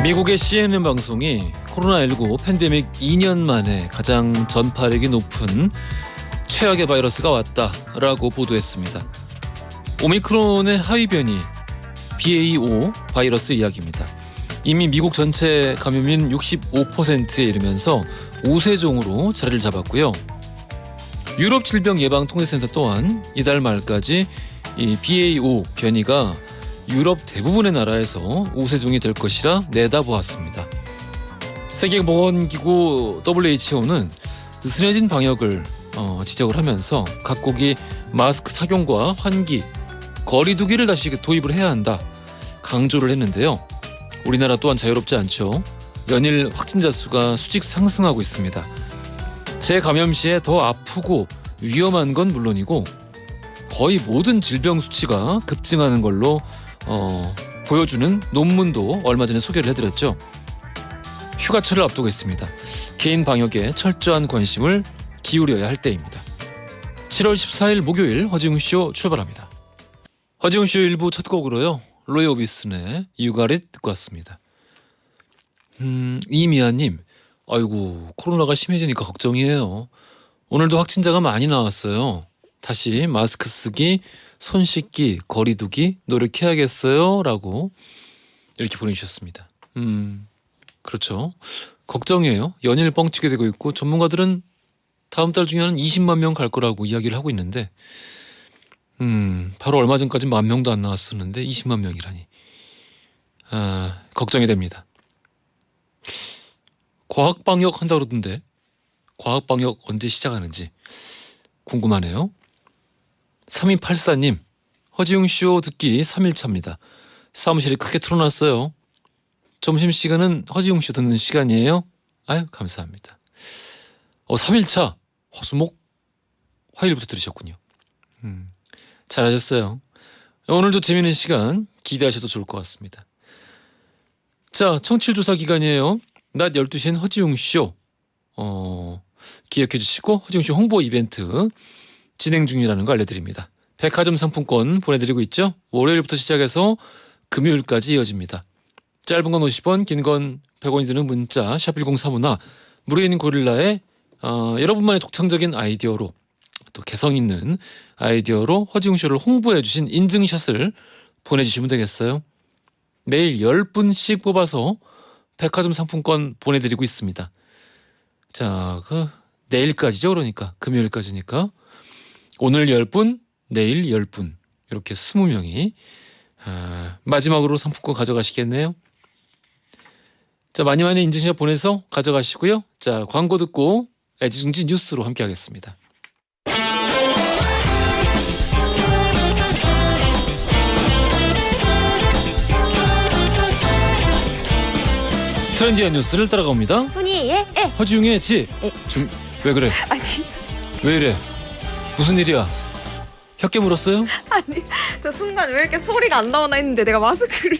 미국의 CNN 방송이 코로나19 팬데믹 2년 만에 가장 전파력이 높은 최악의 바이러스가 왔다라고 보도했습니다. 오미크론의 하위 변이 BA.5 바이러스 이야기입니다. 이미 미국 전체 감염인 65%에 이르면서 우세종으로 자리를 잡았고요. 유럽 질병예방통제센터 또한 이달 말까지 이 BA.5 변이가 유럽 대부분의 나라에서 우세종이 될 것이라 내다보았습니다. 세계보건기구 WHO는 느슨해진 방역을 지적을 하면서 각국이 마스크 착용과 환기, 거리두기를 다시 도입을 해야 한다 강조를 했는데요. 우리나라 또한 자유롭지 않죠. 연일 확진자 수가 수직 상승하고 있습니다. 재감염 시에 더 아프고 위험한 건 물론이고 거의 모든 질병 수치가 급증하는 걸로 보여주는 논문도 얼마 전에 소개를 해드렸죠. 휴가철을 앞두고 있습니다. 개인 방역에 철저한 관심을 기울여야 할 때입니다. 7월 14일 목요일 허지웅쇼 출발합니다. 허지웅쇼 1부 첫 곡으로요. 로이 오비슨의 You Got It 듣고 왔습니다. 이미아님, 아이고 코로나가 심해지니까 걱정이에요. 오늘도 확진자가 많이 나왔어요. 다시 마스크 쓰기, 손 씻기, 거리두기 노력해야겠어요 라고 이렇게 보내주셨습니다. 그렇죠. 걱정이에요. 연일 뻥튀기 되고 있고 전문가들은 다음 달 중에는 20만 명 갈 거라고 이야기를 하고 있는데 바로 얼마 전까지 10,000 명도 안 나왔었는데 20만 명이라니 걱정이 됩니다. 과학방역 한다고 그러던데 과학방역 언제 시작하는지 궁금하네요. 3284님, 허지웅쇼 듣기 3일차입니다. 사무실이 크게 틀어놨어요. 점심시간은 허지웅쇼 듣는 시간이에요? 아유 감사합니다. 3일차 화수목 화요일부터 들으셨군요. 잘하셨어요. 오늘도 재미있는 시간 기대하셔도 좋을 것 같습니다. 자, 청취조사 기간이에요. 낮 12시엔 허지웅쇼 기억해 주시고 허지웅쇼 홍보 이벤트 진행 중이라는 거 알려드립니다. 백화점 상품권 보내드리고 있죠. 월요일부터 시작해서 금요일까지 이어집니다. 짧은 건 50원, 긴 건 100원이 드는 문자 샵 1035나 무료인 고릴라에 여러분만의 독창적인 아이디어로 또 개성 있는 아이디어로 허지웅쇼를 홍보해 주신 인증샷을 보내주시면 되겠어요. 매일 10분씩 뽑아서 백화점 상품권 보내드리고 있습니다. 자, 내일까지죠. 그러니까 금요일까지니까 오늘 10분, 내일 10분 이렇게 20명이 마지막으로 상품권 가져가시겠네요. 자, 많이 인증샷 보내서 가져가시고요. 자, 광고 듣고 애지중지 뉴스로 함께 하겠습니다. 트렌디한 뉴스를 따라갑니다. 손이의 에. 허지웅의 지. 왜 그래? 아니 왜 이래? 무슨 일이야? 혀깨 물었어요? 아니 저 순간 왜 이렇게 소리가 안 나오나 했는데 내가 마스크를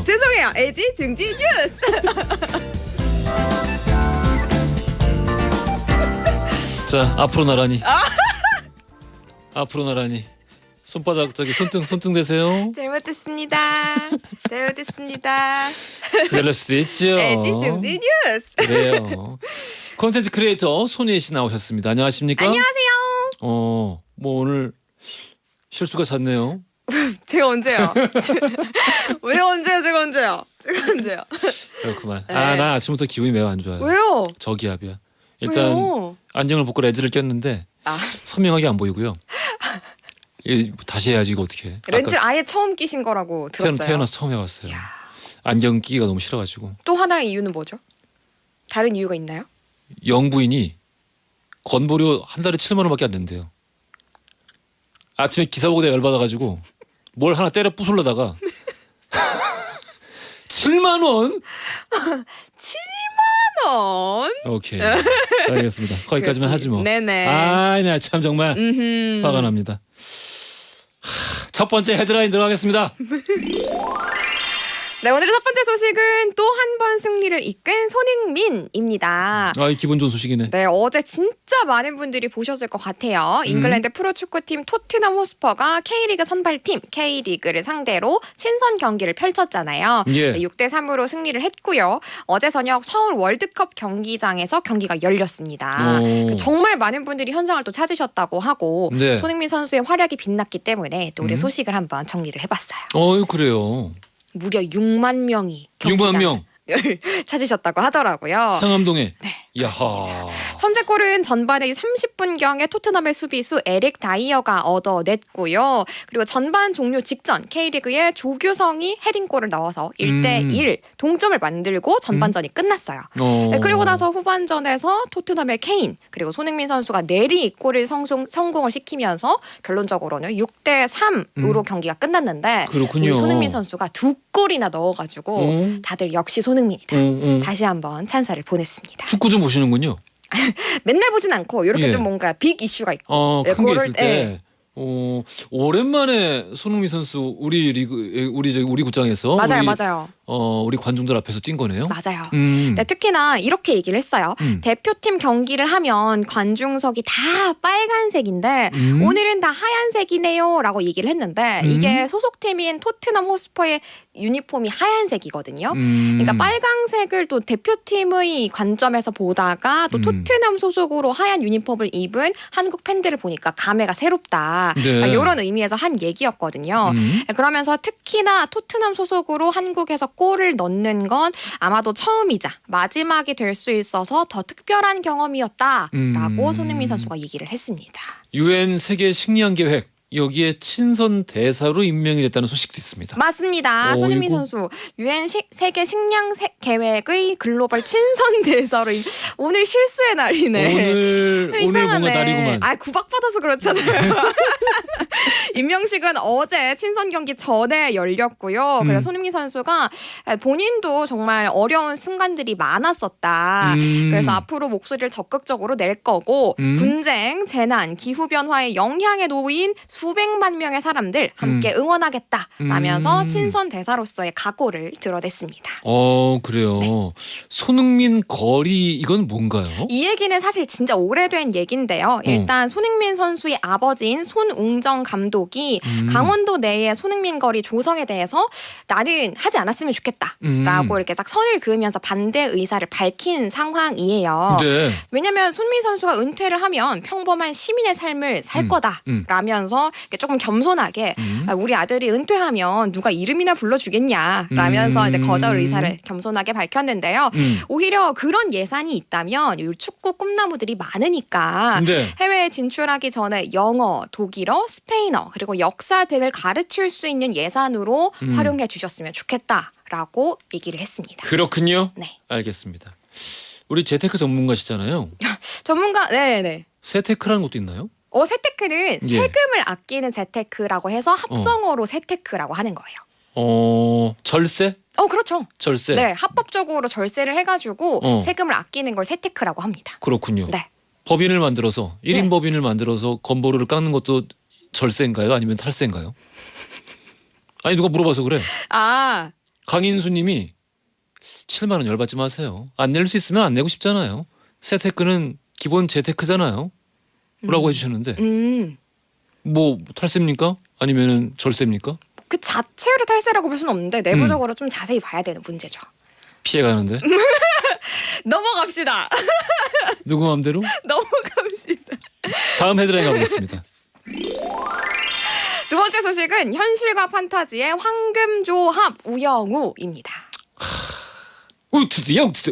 죄송해요. 애지중지 뉴스. 자, 앞으로 나란히. 앞으로 나란히. 손바닥 저기 손등 대세요. 잘못했습니다. 잘못했습니다. 그럴 수도 있죠. 애지중지 뉴스. 그래요. 콘텐츠 크리에이터 손희애 씨 나오셨습니다. 안녕하십니까? 안녕하세요. 뭐 오늘 실수가 잦네요. 제가 언제요? 왜 언제요? 제가 언제요? 그렇구만. 네. 난 아침부터 기분이 매우 안 좋아요. 왜요? 저기압이야. 일단 왜요? 안경을 벗고 렌즈를 꼈는데 선명하게 안 보이고요. 다시 해야지 이거 어떻게? 렌즈를 아예 처음 끼신 거라고 들었어요. 태어나서 처음 해봤어요. 이야. 안경 끼기가 너무 싫어가지고. 또 하나의 이유는 뭐죠? 다른 이유가 있나요? 영부인이 건보료 한 달에 7만 원밖에 안 낸대요. 아침에 기사 보고 내가 열받아가지고 뭘 하나 때려 부술려다가 7만 원? 7만 원? 오케이. 알겠습니다. 거기까지만 하지 뭐. 네네. 나 참 정말 화가 납니다. 첫 번째 헤드라인 들어가겠습니다. 네, 오늘의 첫 번째 소식은 또 한 번 승리를 이끈 손흥민입니다. 이 기분 좋은 소식이네. 네, 어제 진짜 많은 분들이 보셨을 것 같아요. 잉글랜드 프로축구팀 토트넘 호스퍼가 K리그 선발팀 K리그를 상대로 친선 경기를 펼쳤잖아요. 예. 네, 6대3으로 승리를 했고요. 어제 저녁 서울 월드컵 경기장에서 경기가 열렸습니다. 정말 많은 분들이 현장을 또 찾으셨다고 하고 네. 손흥민 선수의 활약이 빛났기 때문에 또 우리 소식을 한번 정리를 해봤어요. 그래요. 무려 6만 명이 6만 명. 찾으셨다고 하더라고요. 상암동에. 네, 야하. 선제골은 전반의 30분경에 토트넘의 수비수 에릭 다이어가 얻어냈고요. 그리고 전반 종료 직전 K리그의 조규성이 헤딩골을 넣어서 1대1 동점을 만들고 전반전이 끝났어요. 네, 그리고 나서 후반전에서 토트넘의 케인 그리고 손흥민 선수가 내리 골을 성공을 시키면서 결론적으로는 6대3으로 경기가 끝났는데 그렇군요. 우리 손흥민 선수가 2골이나 넣어가지고 다들 역시 손흥민이다. 다시 한번 찬사를 보냈습니다. 축구 좀 보시는군요. 맨날 보진 않고 이렇게 예. 좀 뭔가 빅 이슈가 있고 큰 게 그거를- 있을 때. 오랜만에 손흥민 선수 우리 리그 우리 구장에서 맞아요, 우리, 맞아요, 우리 관중들 앞에서 뛴 거네요. 맞아요. 음. 네, 특히나 이렇게 얘기를 했어요. 음. 대표팀 경기를 하면 관중석이 다 빨간색인데 오늘은 다 하얀색이네요라고 얘기를 했는데 이게 소속팀인 토트넘 호스퍼의 유니폼이 하얀색이거든요. 그러니까 빨강색을 또 대표팀의 관점에서 보다가 또 음. 토트넘 소속으로 하얀 유니폼을 입은 한국 팬들을 보니까 감회가 새롭다. 네. 이런 의미에서 한 얘기였거든요. 그러면서 특히나 토트넘 소속으로 한국에서 골을 넣는 건 아마도 처음이자 마지막이 될 수 있어서 더 특별한 경험이었다라고 손흥민 선수가 얘기를 했습니다. UN 세계 식량 계획 여기에 친선 대사로 임명이 됐다는 소식도 있습니다. 맞습니다. 손흥민 어이구. 선수 UN 세계 식량 계획의 글로벌 친선 대사로 오늘 실수의 날이네. 오늘 뭔가 날이구만. 구박받아서 그렇잖아요. 임명식은 어제 친선 경기 전에 열렸고요. 그래서 손흥민 선수가 본인도 정말 어려운 순간들이 많았었다. 그래서 앞으로 목소리를 적극적으로 낼 거고 분쟁, 재난, 기후변화의 영향에 놓인 수백만 명의 사람들 함께 응원하겠다라면서 친선 대사로서의 각오를 드러냈습니다. 그래요. 손흥민 거리 이건 뭔가요? 이 얘기는 사실 진짜 오래된 얘기인데요. 일단 손흥민 선수의 아버지인 손웅정 감독이 강원도 내의 손흥민 거리 조성에 대해서 나는 하지 않았으면 좋겠다라고 이렇게 딱 선을 그으면서 반대 의사를 밝힌 상황이에요. 네. 왜냐하면 손흥민 선수가 은퇴를 하면 평범한 시민의 삶을 살 거다라면서 이렇게 조금 겸손하게 우리 아들이 은퇴하면 누가 이름이나 불러주겠냐라면서 이제 거절 의사를 겸손하게 밝혔는데요. 오히려 그런 예산이 있다면 이 축구 꿈나무들이 많으니까 네. 해외에 진출하기 전에 영어, 독일어, 스페인어 그리고 역사 등을 가르칠 수 있는 예산으로 활용해 주셨으면 좋겠다라고 얘기를 했습니다. 그렇군요. 네. 알겠습니다. 우리 재테크 전문가시잖아요. 전문가, 네네. 세테크라는 것도 있나요? 세테크는 예. 세금을 아끼는 재테크라고 해서 합성어로 세테크라고 하는 거예요. 절세? 그렇죠. 절세. 네, 합법적으로 절세를 해가지고 세금을 아끼는 걸 세테크라고 합니다. 그렇군요. 네. 법인을 만들어서 1인 네. 법인을 만들어서 건보료를 깎는 것도 절세인가요? 아니면 탈세인가요? 아니 누가 물어봐서 그래. 강인수님이 7만 원 열받지 마세요. 안 낼 수 있으면 안 내고 싶잖아요. 세테크는 기본 재테크잖아요. 라고 해주셨는데 뭐 탈세입니까? 아니면 절세입니까? 그 자체로 탈세라고 볼 수는 없는데 내부적으로 좀 자세히 봐야 되는 문제죠. 피해가는데 넘어갑시다. 누구 마음대로? 넘어갑시다. 다음 헤드라인 가보겠습니다. 두 번째 소식은 현실과 판타지의 황금조합 우영우입니다. 우투드 영투드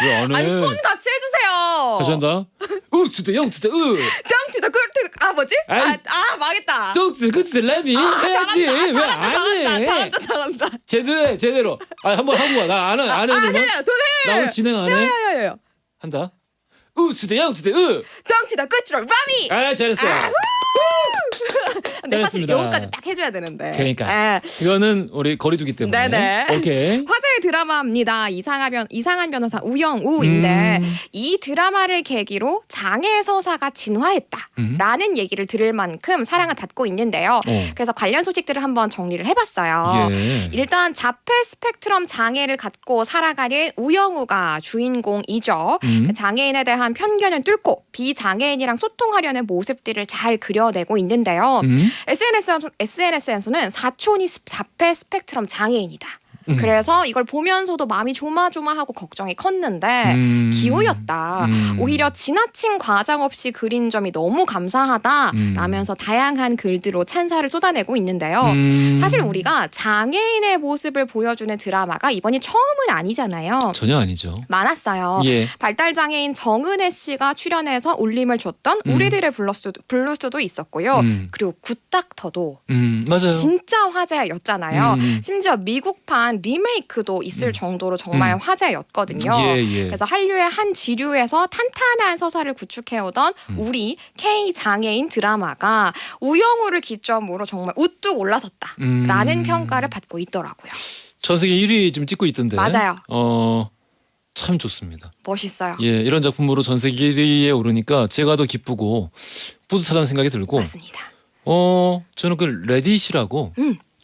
왜 안 해? 아니 손 같이 해주세요. 다시 한다. 우투드 영투드 땅투다 꿀투 뭐지? 아이. 망했다. 똥투드 그투드 레미 해야지. 왜 안 해? 잘한다. 제대로. 한번 하고 와. 나 안 해. 안 해. 나 오늘 진행 안 해. 해요. 한다. 우투드 영투드 땅투다 꿀투다 라미. 잘했어. 근데 사실 잘했습니다. 여기까지 딱 해줘야 되는데. 그러니까. 예. 이거는 우리 거리두기 때문에. 네네. 오케이. 화제의 드라마입니다. 이상한 변호사 우영우인데 이 드라마를 계기로 장애 서사가 진화했다라는 얘기를 들을 만큼 사랑을 받고 있는데요. 그래서 관련 소식들을 한번 정리를 해봤어요. 예. 일단 자폐 스펙트럼 장애를 갖고 살아가는 우영우가 주인공이죠. 장애인에 대한 편견을 뚫고 비장애인이랑 소통하려는 모습들을 잘 그려내고 있는데요. SNS에서는 사촌이 자폐 스펙트럼 장애인이다. 그래서 이걸 보면서도 마음이 조마조마하고 걱정이 컸는데 기우였다. 오히려 지나친 과장 없이 그린 점이 너무 감사하다라면서 다양한 글들로 찬사를 쏟아내고 있는데요. 사실 우리가 장애인의 모습을 보여주는 드라마가 이번이 처음은 아니잖아요. 전혀 아니죠. 많았어요. 예. 발달장애인 정은혜 씨가 출연해서 울림을 줬던 우리들의 블루스도 있었고요. 그리고 굿닥터도 맞아요. 진짜 화제였잖아요. 심지어 미국판 리메이크도 있을 정도로 정말 화제였거든요. 예. 그래서 한류의 한 지류에서 탄탄한 서사를 구축해오던 우리 K 장애인 드라마가 우영우를 기점으로 정말 우뚝 올라섰다라는 평가를 받고 있더라고요. 전 세계 1위 좀 찍고 있던데. 맞아요. 참 좋습니다. 멋있어요. 예, 이런 작품으로 전 세계 1위에 오르니까 제가 더 기쁘고 뿌듯하다는 생각이 들고. 맞습니다. 저는 그 레딧이라고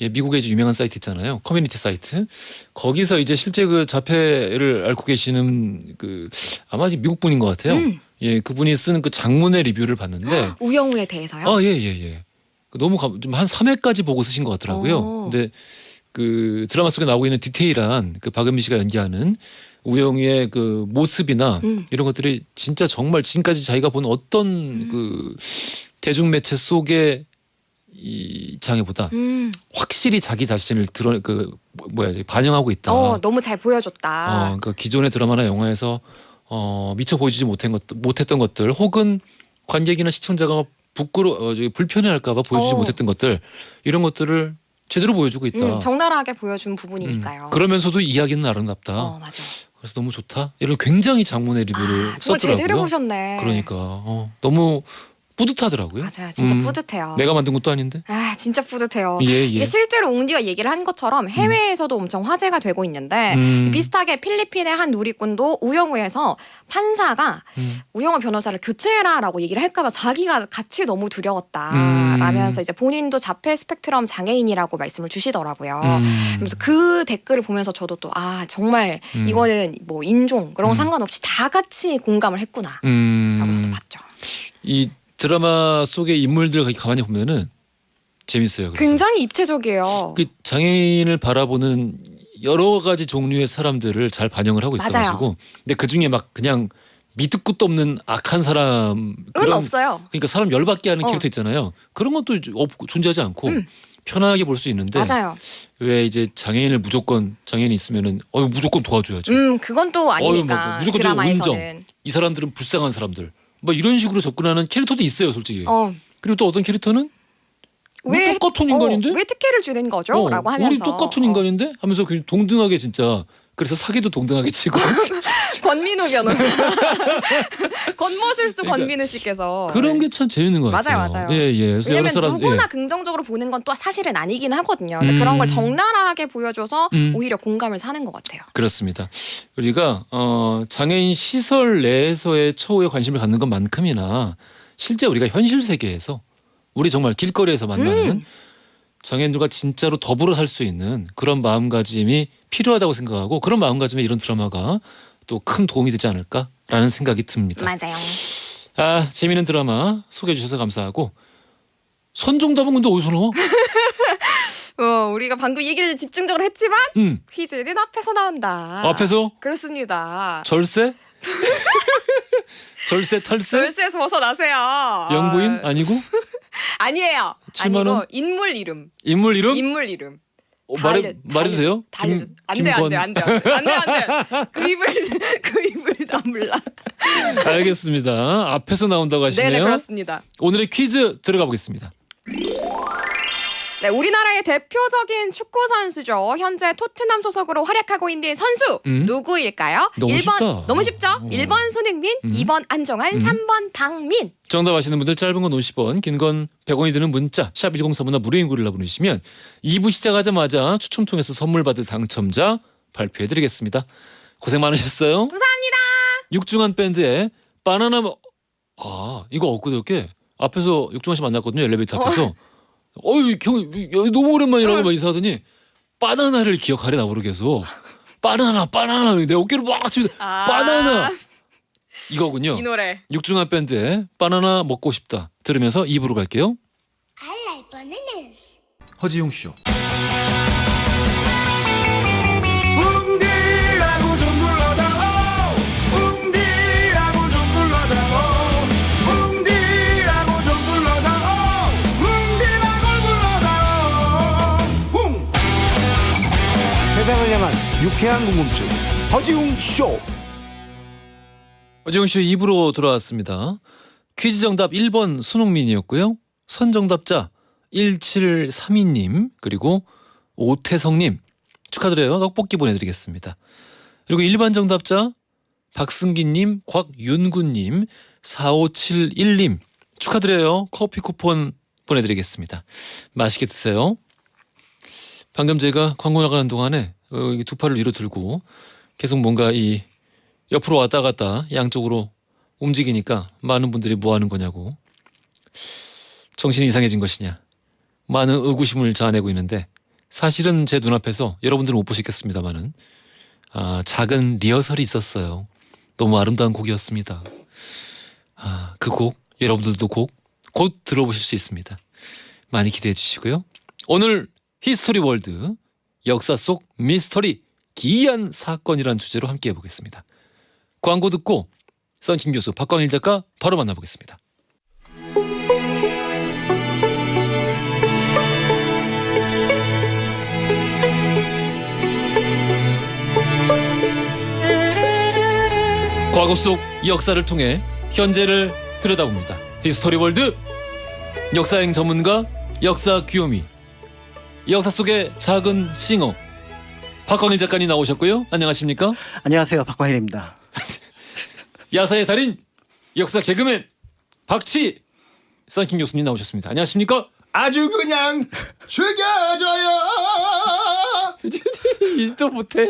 예, 미국의 이제 유명한 사이트 있잖아요. 커뮤니티 사이트. 거기서 이제 실제 그 자폐를 앓고 계시는 그 아마 미국 분인 것 같아요. 예, 그분이 쓴 그 장문의 리뷰를 봤는데. 우영우에 대해서요? 예. 너무 좀 한 3회까지 보고 쓰신 것 같더라고요. 근데 그 드라마 속에 나오고 있는 디테일한 그 박은미 씨가 연기하는 우영우의 그 모습이나 이런 것들이 진짜 정말 지금까지 자기가 본 어떤 그 대중매체 속의 이 장애보다 확실히 자기 자신을 반영하고 있다. 너무 잘 보여줬다. 그러니까 기존의 드라마나 영화에서 미처 보여주지 못했던 것들, 혹은 관객이나 시청자가 불편해할까봐 보여주지 못했던 것들, 이런 것들을 제대로 보여주고 있다. 적나라하게 보여준 부분이니까요. 그러면서도 이야기는 아름답다. 맞아. 그래서 너무 좋다. 이런 굉장히 장문의 리뷰를 정말 썼더라고요. 제대로 보셨네. 그러니까 너무 뿌듯하더라고요. 맞아요. 진짜 뿌듯해요. 내가 만든 것도 아닌데. 진짜 뿌듯해요. 예. 이게 실제로 웅디가 얘기를 한 것처럼 해외에서도 엄청 화제가 되고 있는데 비슷하게 필리핀의 한 누리꾼도 우영우에서 판사가 우영우 변호사를 교체해라라고 얘기를 할까봐 자기가 같이 너무 두려웠다라면서 이제 본인도 자폐 스펙트럼 장애인이라고 말씀을 주시더라고요. 그래서 그 댓글을 보면서 저도 또 정말 이거는 뭐 인종 그런 거 상관없이 다 같이 공감을 했구나라고 저도 봤죠. 이 드라마 속의 인물들 가만히 보면은 재밌어요. 그래서. 굉장히 입체적이에요. 그 장애인을 바라보는 여러 가지 종류의 사람들을 잘 반영을 하고 있어가지고, 근데 그 중에 막 그냥 밑도 끝도 없는 악한 사람 없어요. 그러니까 사람 열받게 하는 캐릭터 있잖아요. 그런 것도 존재하지 않고 편하게 볼 수 있는데. 맞아요. 왜 이제 장애인이 있으면은 무조건 도와줘야죠. 그건 또 아니니까. 무조건 드라마에서는 이 사람들은 불쌍한 사람들. 뭐 이런 식으로 접근하는 캐릭터도 있어요, 솔직히. 그리고 또 어떤 캐릭터는 왜 똑같은 인간인데? 왜 특혜를 주는 거죠? 라고 하면서 우리 똑같은 인간인데? 하면서 그냥 동등하게 진짜. 그래서 사기도 동등하게 치고. 권민우 변호사. 겉모술수 그러니까 권민우 씨께서. 그런 게 참 재밌는 것 같아요. 맞아요. 예. 그래서 왜냐면 여러 사람, 누구나 긍정적으로 보는 건 또 사실은 아니긴 하거든요. 근데 그런 걸 적나라하게 보여줘서 오히려 공감을 사는 것 같아요. 그렇습니다. 우리가 장애인 시설 내에서의 처우에 관심을 갖는 것만큼이나 실제 우리가 현실 세계에서 우리 정말 길거리에서 만나는 장애인들과 진짜로 더불어 살 수 있는 그런 마음가짐이 필요하다고 생각하고, 그런 마음가짐에 이런 드라마가 또 큰 도움이 되지 않을까라는 생각이 듭니다. 맞아요. 재미있는 드라마 소개해 주셔서 감사하고. 선정답은 근데 어디서 나와? 우리가 방금 얘기를 집중적으로 했지만 퀴즈는 앞에서 나온다. 앞에서? 그렇습니다. 절세? 절세 탈세? 절세에서 벗어나세요. 영부인 아니고? 아니에요. 7만 원? 아니고 인물 이름. 인물 이름? 인물 이름. 말해도 돼요? 안돼. 그 입을 다물라. 알겠습니다. 앞에서 나온다고 하시네요. 네, 그렇습니다. 오늘의 퀴즈 들어가 보겠습니다. 네, 우리나라의 대표적인 축구 선수죠. 현재 토트넘 소속으로 활약하고 있는 선수 누구일까요? 너무 1번 쉽다. 너무 쉽죠? 1번 손흥민, 2번 안정환, 3번 박민. 정답 아시는 분들 짧은 건 50원, 긴 건 100원이 드는 문자 샵 1035나 무료인 글을 보내주시면 2부 시작하자마자 추첨 통해서 선물 받을 당첨자 발표해드리겠습니다. 고생 많으셨어요. 감사합니다. 육중한 밴드의 바나나 이거 엊그저께 앞에서 육중한 씨 만났거든요. 엘리베이터 앞에서. 어이 형 너무 오랜만이라고 막 인사하더니 바나나를 기억하래 나보러 계속. 바나나 내 어깨를 막 치면서 바나나 이거군요. 이 노래. 육중한 밴드의 바나나 먹고 싶다 들으면서 2부로 갈게요. I like bananas. 허지용 쇼. 웅디라고 좀 불러다오 웅디라고 좀 불러다오 웅디라고 좀 불러다오 웅디라고 불러다오 웅 세상을 향한 유쾌한 궁금증 허지웅 쇼. 허지용 쇼 2부로 돌아왔습니다. 퀴즈 정답 1번 손흥민이었고요. 선정답자 1732님 그리고 오태성님 축하드려요. 떡볶이 보내드리겠습니다. 그리고 일반 정답자 박승기님, 곽윤구님, 4571님 축하드려요. 커피 쿠폰 보내드리겠습니다. 맛있게 드세요. 방금 제가 광고 나가는 동안에 두 팔을 위로 들고 계속 뭔가 이 옆으로 왔다 갔다 양쪽으로 움직이니까 많은 분들이 뭐 하는 거냐고 정신이 이상해진 것이냐 많은 의구심을 자아내고 있는데 사실은 제 눈앞에서 여러분들은 못 보시겠습니다만은 작은 리허설이 있었어요. 너무 아름다운 곡이었습니다. 그 곡 여러분들도 곧 들어보실 수 있습니다. 많이 기대해 주시고요. 오늘 히스토리 월드 역사 속 미스터리 기이한 사건이란 주제로 함께 해보겠습니다. 광고 듣고 썬킴 교수 박광일 작가 바로 만나보겠습니다. 과거 속 역사를 통해 현재를 들여다봅니다. 히스토리 월드 역사행 전문가 역사 귀요미 역사 속의 작은 싱어 박광일 작가님 나오셨고요. 안녕하십니까? 안녕하세요, 박광일입니다. 야사의 달인 역사 개그맨 박치 썬킴 교수님 나오셨습니다. 안녕하십니까? 아주 그냥 죽여줘요. 또 못해.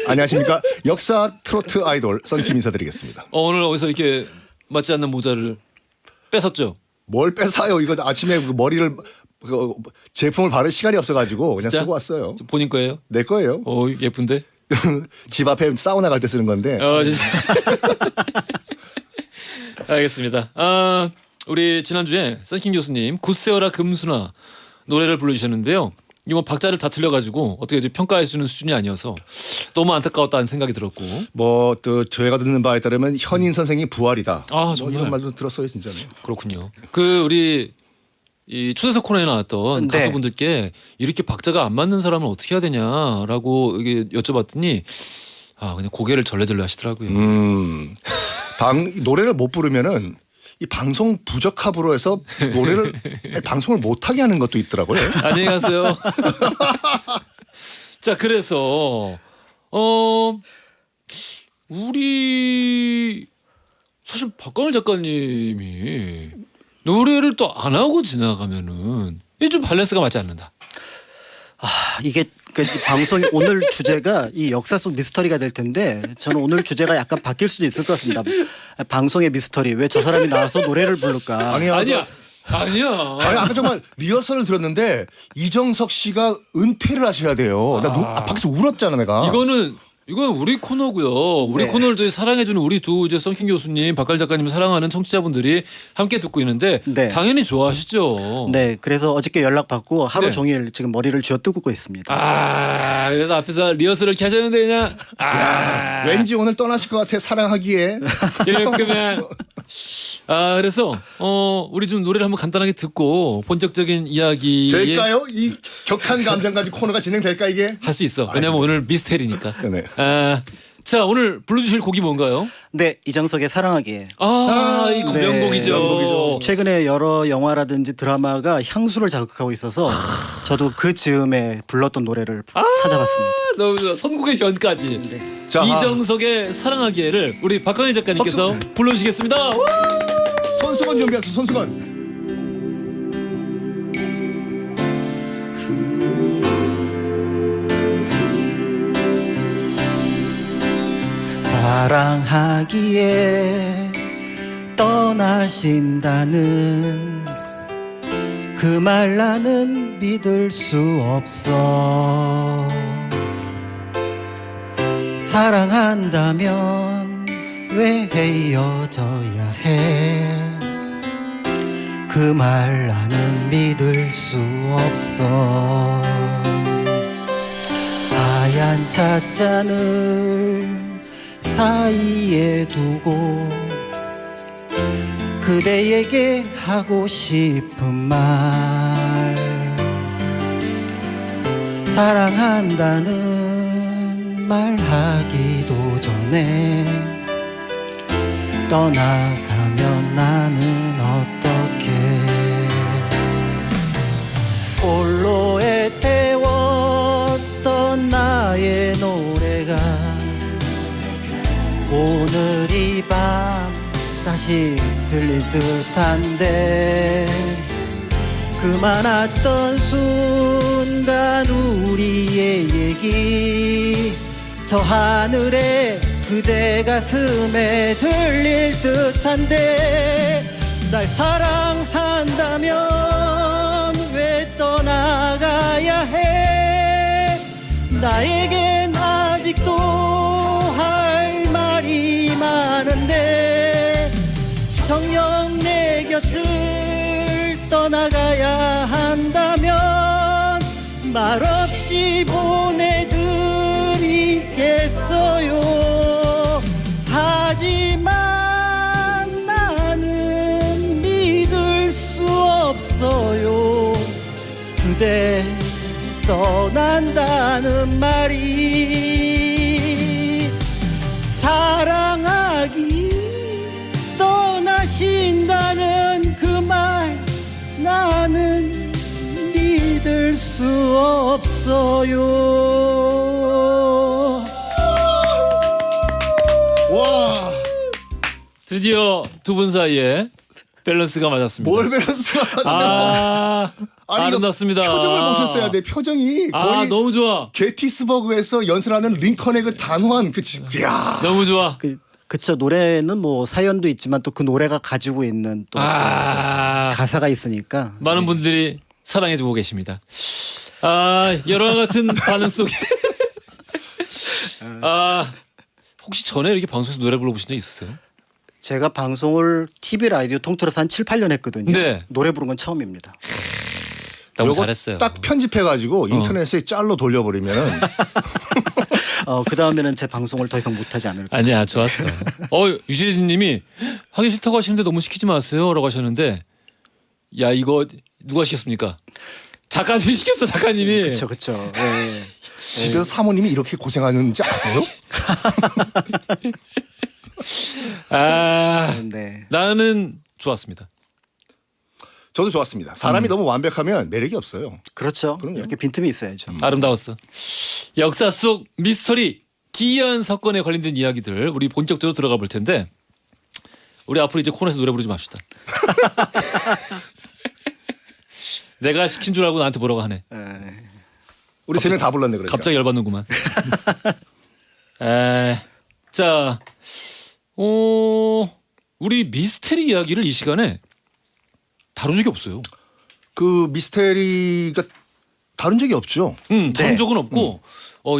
안녕하십니까 역사 트로트 아이돌 썬킴 인사드리겠습니다. 오늘 어디서 이렇게 맞지 않는 모자를 뺏었죠? 뭘 뺏어요? 이거 아침에 그 머리를 제품을 바를 시간이 없어가지고 그냥 진짜? 쓰고 왔어요. 본인 거예요? 내 거예요. 예쁜데? 집 앞에 사우나 갈 때 쓰는 건데. 진짜. 알겠습니다. 우리 지난주에 썬킴 교수님 굿세어라 금수나 노래를 불러주셨는데요. 이거 박자를 다 틀려가지고 어떻게 이제 평가해 주는 수준이 아니어서 너무 안타까웠다는 생각이 들었고. 뭐 또 저희가 듣는 바에 따르면 현인 선생이 부활이다. 뭐 정말 이런 말도 들었어요, 진짜로. 그렇군요. 우리 이 초대석 코너에 나왔던 네. 가수분들께 이렇게 박자가 안 맞는 사람은 어떻게 해야 되냐라고 이게 여쭤봤더니 그냥 고개를 절레절레 하시더라고요. 노래를 못 부르면은 이 방송 부적합으로 해서 노래를 방송을 못하게 하는 것도 있더라고요. 안녕히 가세요. 자, 그래서 우리 사실 박광일 작가님이 노래를 또 안 하고 지나가면은 이게 좀 밸런스가 맞지 않는다. 이게 이 방송이 오늘 주제가 이 역사 속 미스터리가 될 텐데 저는 오늘 주제가 약간 바뀔 수도 있을 것 같습니다. 방송의 미스터리 왜 저 사람이 나와서 노래를 부를까? 아니야. 아니 아까 정말 리허설을 들었는데 이정석 씨가 은퇴를 하셔야 돼요. 나 밖에서 울었잖아 내가. 이건 우리 코너고요. 우리 네. 코너를 또 사랑해주는 우리 두 이제 썬킴 교수님, 박갈 작가님 사랑하는 청취자분들이 함께 듣고 있는데 네. 당연히 좋아하시죠. 네, 그래서 어저께 연락 받고 하루 네. 종일 지금 머리를 쥐어뜯고 있습니다. 그래서 앞에서 리허설을 이렇게 하셨는데 그냥 왠지 오늘 떠나실 것 같아 사랑하기에. 이렇게면 그래서 우리 좀 노래를 한번 간단하게 듣고 본격적인 이야기 될까요? 이 격한 감정 가지고 코너가 진행될까 이게? 할 수 있어. 왜냐면 오늘 미스테리니까. 네. 자, 오늘 불러주실 곡이 뭔가요? 네, 이정석의 사랑하기에. 이 네. 명곡이죠. 명곡이죠. 최근에 여러 영화라든지 드라마가 향수를 자극하고 있어서 저도 그 즈음에 불렀던 노래를 찾아봤습니다. 너무 좋아. 선곡의 변까지. 네. 자, 이정석의 사랑하기에를 우리 박광일 작가님께서 불러주시겠습니다. 와! 손수건 준비하세요. 손수건. 사랑하기에 떠나신다는 그 말 나는 믿을 수 없어. 사랑한다면 왜 헤어져야 해? 그 말 나는 믿을 수 없어. 하얀 찻잔을 사이에 두고 그대에게 하고 싶은 말, 사랑한다는 말하기도 전에 떠나가면 나는 어떻게 홀로 애태웠던 나의 노래가 오늘 이 밤 다시 들릴 듯한데 그 많았던 순간 우리의 얘기 저 하늘에 그대 가슴에 들릴 듯한데 날 사랑한다면 왜 떠나가야 해? 나에겐 아직도 할 말이 많은데 정녕 내 곁을 떠나가야 한다면 말없이 보내드리겠어요. 하지만 나는 믿을 수 없어요. 그대 떠난다는 말이 사랑하기 떠나신다는 그 말 나는 믿을 수 없어요. 와, 드디어 두 분 사이에 밸런스가 맞았습니다. 뭘 밸런스가 아, 아니, 이거 아름답습니다. 표정을 보셨어야 돼. 표정이 거의 아, 너무 좋아. 게티스버그에서 연설하는 링컨의 그 단호한 야. 너무 좋아. 그쵸. 노래는 뭐 사연도 있지만 또 그 노래가 가지고 있는 또 가사가 있으니까 많은 분들이 사랑해주고 계십니다. 아, 여러와 같은 반응 속에 혹시 전에 이렇게 방송에서 노래 불러보신 적 있으세요? 제가 방송을 TV 라디오 통틀어서 한 7, 8년 했거든요. 네. 노래 부른 건 처음입니다. 너무 요거 잘했어요. 딱 편집해가지고 인터넷에 짤로 돌려버리면 그 다음에는 제 방송을 더 이상 못하지 않을까. 아니야, 좋았어. 유시진님이 하기 싫다고 하시는데 너무 시키지 마세요라고 하셨는데, 야 이거 누가 시켰습니까? 작가님이 시켰어, 작가님이. 그쵸. 네. 집에서 사모님이 이렇게 고생하는지 아세요? 네. 나는 좋았습니다. 저도 좋았습니다. 사람이 너무 완벽하면 매력이 없어요. 그렇죠. 그럼요. 이렇게 빈틈이 있어야죠. 아름다웠어. 역사 속 미스터리 기이한 사건에 관련된 이야기들 우리 본격적으로 들어가 볼 텐데, 우리 앞으로 이제 코너에서 노래 부르지 맙시다. 내가 시킨 줄 알고 나한테 뭐라고 하네. 우리 세 명 다 불렀네 그러니까. 갑자기 열받는구만. 자, 우리 미스테리 이야기를 이 시간에 다룬 적이 없어요. 그 미스테리가 다룬 적이 없죠. 다룬 네. 적은 없고,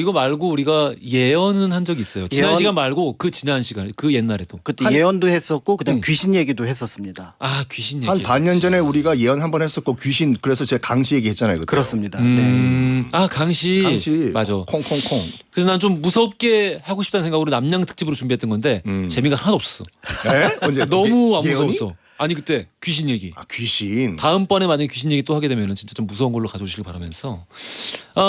이거 말고 우리가 예언은 한 적이 있어요. 지난 예언? 시간 말고 그 지난 시간, 그 옛날에도. 그때 예언도 했었고 그다음 응. 귀신 얘기도 했었습니다. 아, 귀신 얘기. 한 반년 전에 우리가 예언 한 번 했었고 귀신, 그래서 제가 강시 얘기했잖아요. 그때. 그렇습니다. 네. 아, 강시. 강시 맞아. 콩콩콩. 그래서 난 좀 무섭게 하고 싶다는 생각으로 남양 특집으로 준비했던 건데 재미가 하나도 없었어. 에? 언제? 너무 안 예언이? 무서웠어. 아니 그때 귀신 얘기. 아, 귀신. 다음번에 만약에 귀신 얘기 또 하게 되면 진짜 좀 무서운 걸로 가져오시길 바라면서,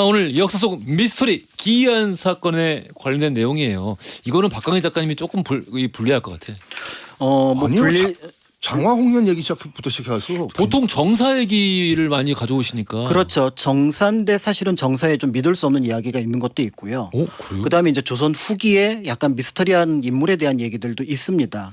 오늘 역사 속 미스터리 기이한 사건에 관련된 내용이에요. 이거는 박광일 작가님이 조금 불리할 것 같아. 뭐 아니요, 분리 장화홍련 얘기 시작부터 시작해서 보통 정사 얘기를 많이 가져오시니까. 그렇죠. 정사인데 사실은 정사에 좀 믿을 수 없는 이야기가 있는 것도 있고요. 그래요? 그다음에 이제 조선 후기에 약간 미스터리한 인물에 대한 얘기들도 있습니다.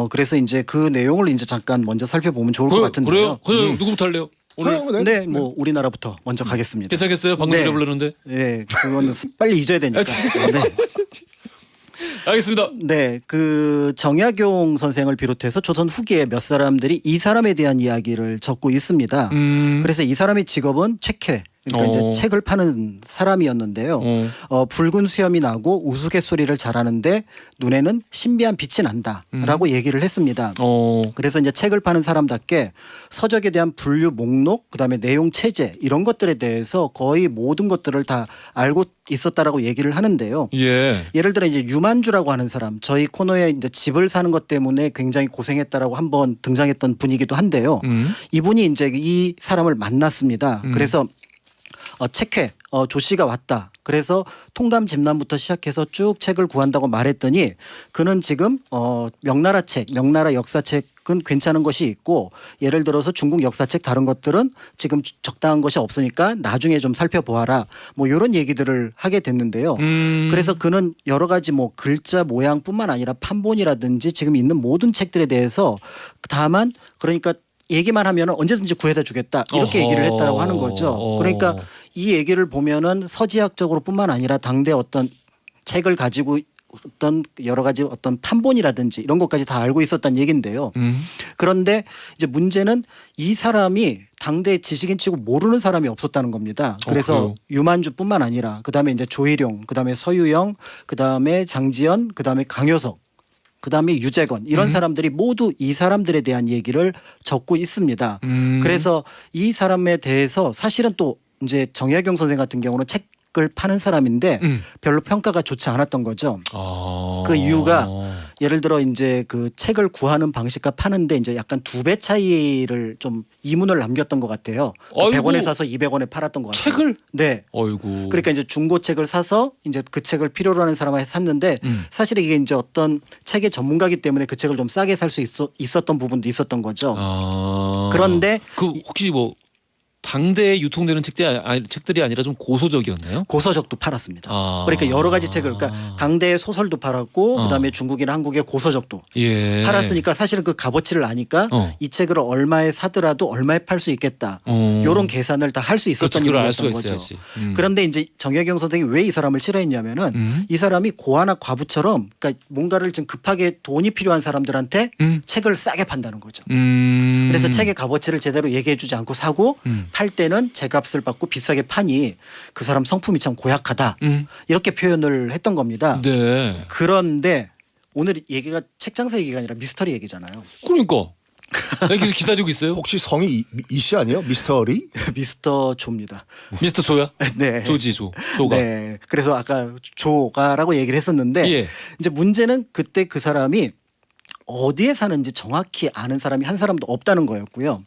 그래서 이제 그 내용을 이제 잠깐 먼저 살펴보면 좋을 것 같은데요. 그래요? 누구부터 할래요? 오늘 네, 뭐 우리나라부터 먼저 가겠습니다. 괜찮겠어요? 방금 네. 노래 부르는데. 네, 그거는 빨리 잊어야 되니까. 네. 알겠습니다. 네, 그 정약용 선생을 비롯해서 조선 후기에 몇 사람들이 이 사람에 대한 이야기를 적고 있습니다. 그래서 이 사람의 직업은 책회, 그러니까 이제 책을 파는 사람이었는데요. 붉은 수염이 나고 우스갯소리를 잘하는데 눈에는 신비한 빛이 난다라고 얘기를 했습니다. 그래서 이제 책을 파는 사람답게 서적에 대한 분류 목록, 그다음에 내용 체제 이런 것들에 대해서 거의 모든 것들을 다 알고 있었다라고 얘기를 하는데요. 예. 예를 들어 이제 유만주라고 하는 사람, 저희 코너에 이제 집을 사는 것 때문에 굉장히 고생했다라고 한번 등장했던 분이기도 한데요. 이분이 이제 이 사람을 만났습니다. 그래서 책회 조 씨가 왔다. 그래서 통담 집남부터 시작해서 쭉 책을 구한다고 말했더니 그는 지금 명나라 책, 명나라 역사책은 괜찮은 것이 있고 예를 들어서 중국 역사책 다른 것들은 지금 적당한 것이 없으니까 나중에 좀 살펴보아라. 뭐 이런 얘기들을 하게 됐는데요. 그래서 그는 여러 가지 뭐 글자 모양뿐만 아니라 판본이라든지 지금 있는 모든 책들에 대해서 다만 그러니까 얘기만 하면 언제든지 구해다 주겠다 이렇게 얘기를 했다라고 하는 거죠. 그러니까 이 얘기를 보면은 서지학적으로뿐만 아니라 당대 어떤 책을 가지고 어떤 여러 가지 어떤 판본이라든지 이런 것까지 다 알고 있었다는 얘기인데요. 그런데 이제 문제는 이 사람이 당대 지식인 치고 모르는 사람이 없었다는 겁니다. 그래서 그래요? 유만주뿐만 아니라 그다음에 이제 조일용, 그다음에 서유영, 그다음에 장지연, 그다음에 강효석 그다음에 유재건 이런 사람들이 모두 이 사람들에 대한 얘기를 적고 있습니다. 그래서 이 사람에 대해서 사실은 또 이제 정약용 선생 같은 경우는 책을 파는 사람인데 별로 평가가 좋지 않았던 거죠. 그 이유가 예를 들어 이제 그 책을 구하는 방식과 파는데 이제 약간 2배 차이를 좀 이문을 남겼던 것 같아요. 아이고. 100원에 사서 200원에 팔았던 것 같아요. 책을? 네. 어이구. 그러니까 이제 중고책을 사서 이제 그 책을 필요로 하는 사람한테 샀는데 사실 이게 이제 어떤 책의 전문가이기 때문에 그 책을 좀 싸게 살 수 있었던 부분도 있었던 거죠. 그런데 그 혹시 뭐 당대에 유통되는 책들이 아니라 좀 고소적이었나요? 고서적도 팔았습니다. 아. 그러니까 여러 가지 책을 그러니까 당대의 소설도 팔았고 그다음에 중국이나 한국의 고서적도 예. 팔았으니까 사실은 그 값어치를 아니까 이 책을 얼마에 사더라도 얼마에 팔 수 있겠다. 이런 계산을 다 할 수 있었던 그걸 알 수가 인물이었던 거죠. 있어야지. 그런데 이제 정약용 선생이 왜 이 사람을 싫어했냐면은 이 사람이 고아나 과부처럼 그러니까 뭔가를 좀 급하게 돈이 필요한 사람들한테 책을 싸게 판다는 거죠. 그래서 책의 값어치를 제대로 얘기해주지 않고 사고 팔 때는 제값을 받고 비싸게 파니 그 사람 성품이 참 고약하다. 이렇게 표현을 했던 겁니다. 네. 그런데 오늘 얘기가 책 장사 얘기가 아니라 미스터리 얘기잖아요. 그러니까 내가 계속 기다리고 있어요. 혹시 성이 이씨 아니에요? 미스터리? 미스터 조입니다. 미스터 조야? 네. 조지 조가. 네. 그래서 아까 조가라고 얘기를 했었는데 예. 이제 문제는 그때 그 사람이 어디에 사는지 정확히 아는 사람이 한 사람도 없다는 거였고요.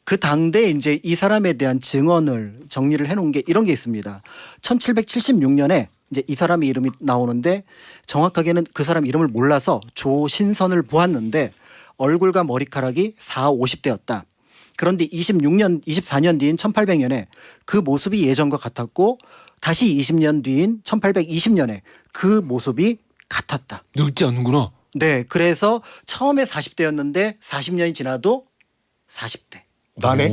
그 당대에 이제 이 사람에 대한 증언을 정리를 해놓은 게 이런 게 있습니다. 1776년에 이제 이 사람의 이름이 나오는데 정확하게는 그 사람 이름을 몰라서 조신선을 보았는데 얼굴과 머리카락이 40, 50대였다. 그런데 24년 뒤인 1800년에 그 모습이 예전과 같았고 다시 20년 뒤인 1820년에 그 모습이 같았다. 늙지 않는구나. 네, 그래서 처음에 40대였는데 40년이 지나도 40대. 나네?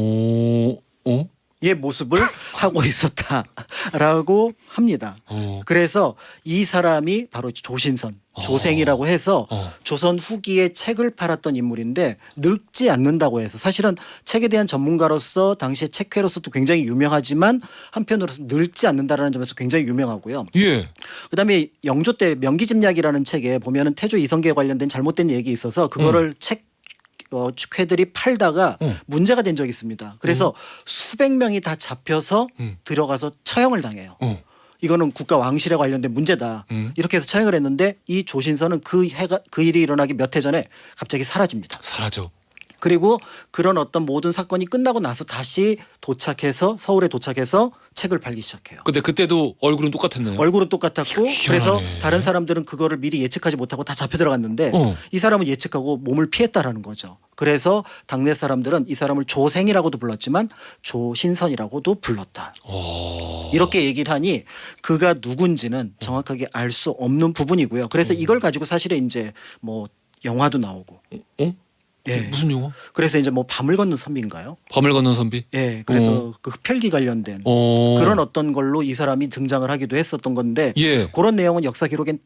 의 모습을 하고 있었다라고 합니다. 그래서 이 사람이 바로 조신선, 조생이라고 해서 조선 후기에 책을 팔았던 인물인데 늙지 않는다고 해서 사실은 책에 대한 전문가로서 당시에 책회로서도 굉장히 유명하지만 한편으로서 늙지 않는다라는 점에서 굉장히 유명하고요. 예. 그다음에 영조 때 명기집약이라는 책에 보면은 태조 이성계에 관련된 잘못된 얘기 있어서 그거를 책회들이 팔다가 문제가 된 적이 있습니다. 그래서 수백 명이 다 잡혀서 들어가서 처형을 당해요. 이거는 국가 왕실에 관련된 문제다. 이렇게 해서 처형을 했는데 이 조신선은 그 일이 일어나기 몇 해 전에 갑자기 사라집니다. 사라져. 그리고 그런 어떤 모든 사건이 끝나고 나서 다시 도착해서 서울에 도착해서 책을 팔기 시작해요. 근데 그때도 얼굴은 똑같았나요? 얼굴은 똑같았고 희한하네. 그래서 다른 사람들은 그거를 미리 예측하지 못하고 다 잡혀 들어갔는데 이 사람은 예측하고 몸을 피했다라는 거죠. 그래서 당내 사람들은 이 사람을 조생이라고도 불렀지만 조신선이라고도 불렀다. 이렇게 얘기를 하니 그가 누군지는 정확하게 알 수 없는 부분이고요. 그래서 이걸 가지고 사실은 이제 뭐 영화도 나오고. 어? 예. 무슨 영화? 그래서 이제 뭐 밤을 걷는 선비인가요? 밤을 걷는 선비? 예. 그래서 그 흡혈귀 관련된 그런 어떤 걸로 이 사람이 등장을 하기도 했었던 건데 예. 그런 내용은 역사 기록엔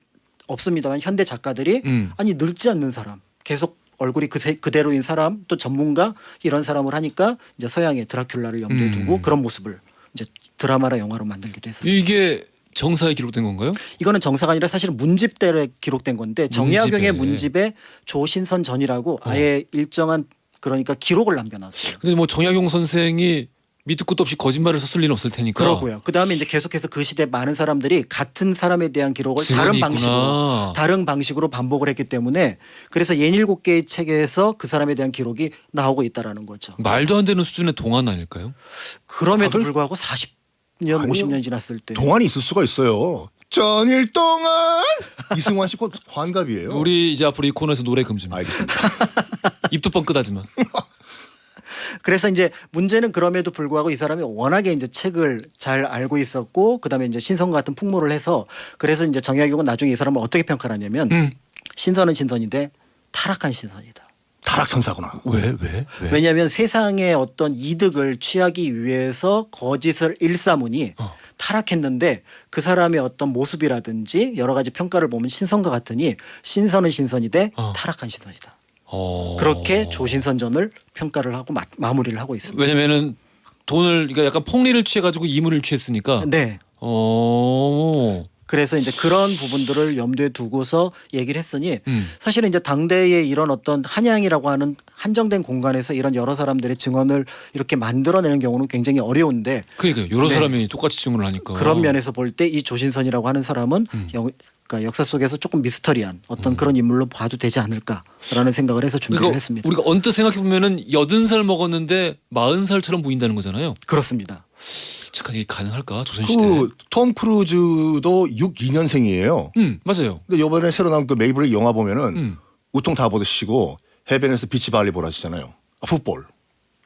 없습니다만 현대 작가들이 아니 늙지 않는 사람 계속 얼굴이 그대로인 사람 또 전문가 이런 사람을 하니까 이제 서양의 드라큘라를 염두에 두고 그런 모습을 이제 드라마나 영화로 만들기도 했었어요. 이게 정사에 기록된 건가요? 이거는 정사가 아니라 사실은 문집대에 기록된 건데 정약용의 문집에 조신선 전이라고 아예 일정한 그러니까 기록을 남겨놨어요. 근데 뭐 정약용 선생이 밑도 끝도 없이 거짓말을 썼을 리는 없을 테니까. 그러고요. 그 다음에 이제 계속해서 그 시대 많은 사람들이 같은 사람에 대한 기록을 증언이 다른 방식으로 반복을 했기 때문에 그래서 67개의 책에서 그 사람에 대한 기록이 나오고 있다라는 거죠. 말도 안 되는 수준의 동안 아닐까요? 그럼에도 다들- 불구하고 40년, 아니요. 50년 지났을 때 동안이 있을 수가 있어요. 전일 동안 이승환 씨 곧 환갑이에요. 우리 이제 앞으로 이 코너에서 노래 금지입니다. 알겠습니다. 입도 뻥끗하지만. 그래서 이제 문제는 그럼에도 불구하고 이 사람이 워낙에 이제 책을 잘 알고 있었고 그다음에 이제 신선과 같은 풍모를 해서 그래서 이제 정약용은 나중에 이 사람을 어떻게 평가를 하냐면 신선은 신선인데 타락한 신선이다. 타락천사구나. 왜? 왜냐하면 세상의 어떤 이득을 취하기 위해서 거짓을 일삼으니 타락했는데 그 사람의 어떤 모습이라든지 여러 가지 평가를 보면 신선과 같으니 신선은 신선이되 타락한 신선이다. 그렇게 조신선전을 평가를 하고 마무리를 하고 있습니다. 왜냐면은 돈을 그러니까 약간 폭리를 취해가지고 이문을 취했으니까. 네. 그래서 이제 그런 부분들을 염두에 두고서 얘기를 했으니 사실은 이제 당대의 이런 어떤 한양이라고 하는 한정된 공간에서 이런 여러 사람들의 증언을 이렇게 만들어내는 경우는 굉장히 어려운데 그러니까 여러 네. 사람이 똑같이 증언을 하니까. 그런 면에서 볼 때 이 조신선이라고 하는 사람은 그러니까 역사 속에서 조금 미스터리한 어떤 그런 인물로 봐도 되지 않을까라는 생각을 해서 준비를 그러니까 했습니다. 우리가 언뜻 생각해 보면은 80살 먹었는데 40살처럼 보인다는 거잖아요. 그렇습니다. 잠깐 이게 가능할까? 조선시대. 톰 크루즈도 62년생이에요. 맞아요. 근데 이번에 새로 나온 그 메이브릭 영화 보면은 우통 다 벗으시고 해변에서 비치 발리볼 하시잖아요. 풋볼.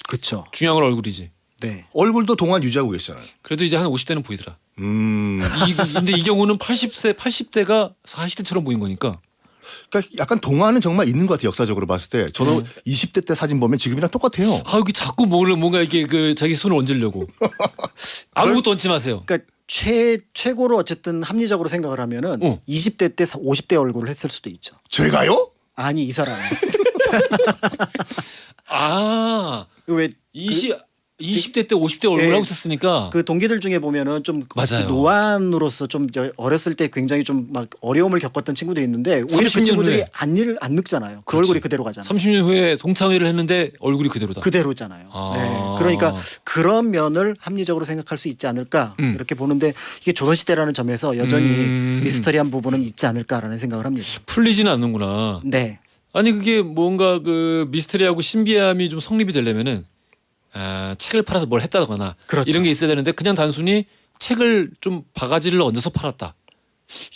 그렇죠. 중요한 건 얼굴이지. 네. 얼굴도 동안 유지하고 계시잖아요. 그래도 이제 한 50대는 보이더라. 근데 이 경우는 80대가 40대처럼 보인 거니까. 그러니까 약간 동안은 정말 있는 것 같아요. 역사적으로 봤을 때. 저도 20대 때 사진 보면 지금이랑 똑같아요. 아 여기 자꾸 뭔가 이게 그 자기 손을 얹으려고. 아무것도 얹지 마세요. 그러니까 최고로 어쨌든 합리적으로 생각을 하면은 20대 때 50대 얼굴을 했을 수도 있죠. 제가요? 아니 이 사람은 아 왜 20대 때 50대 얼굴 예. 하고 있었으니까. 그 동기들 중에 보면은 좀 맞아요. 노안으로서 좀 어렸을 때 굉장히 좀 막 어려움을 겪었던 친구들이 있는데 오히려 그 30년 친구들이 후에. 안 늙잖아요. 그 그렇지. 얼굴이 그대로 가잖아요. 30년 후에 동창회를 했는데 얼굴이 그대로다. 그대로잖아요. 아. 네. 그러니까 그런 면을 합리적으로 생각할 수 있지 않을까 이렇게 보는데 이게 조선시대라는 점에서 여전히 미스터리한 부분은 있지 않을까라는 생각을 합니다. 풀리지는 않는구나. 네. 아니 그게 뭔가 그 미스터리하고 신비함이 좀 성립이 되려면은 책을 팔아서 뭘 했다거나 그렇죠. 이런 게 있어야 되는데 그냥 단순히 책을 좀 바가지를 얹어서 팔았다.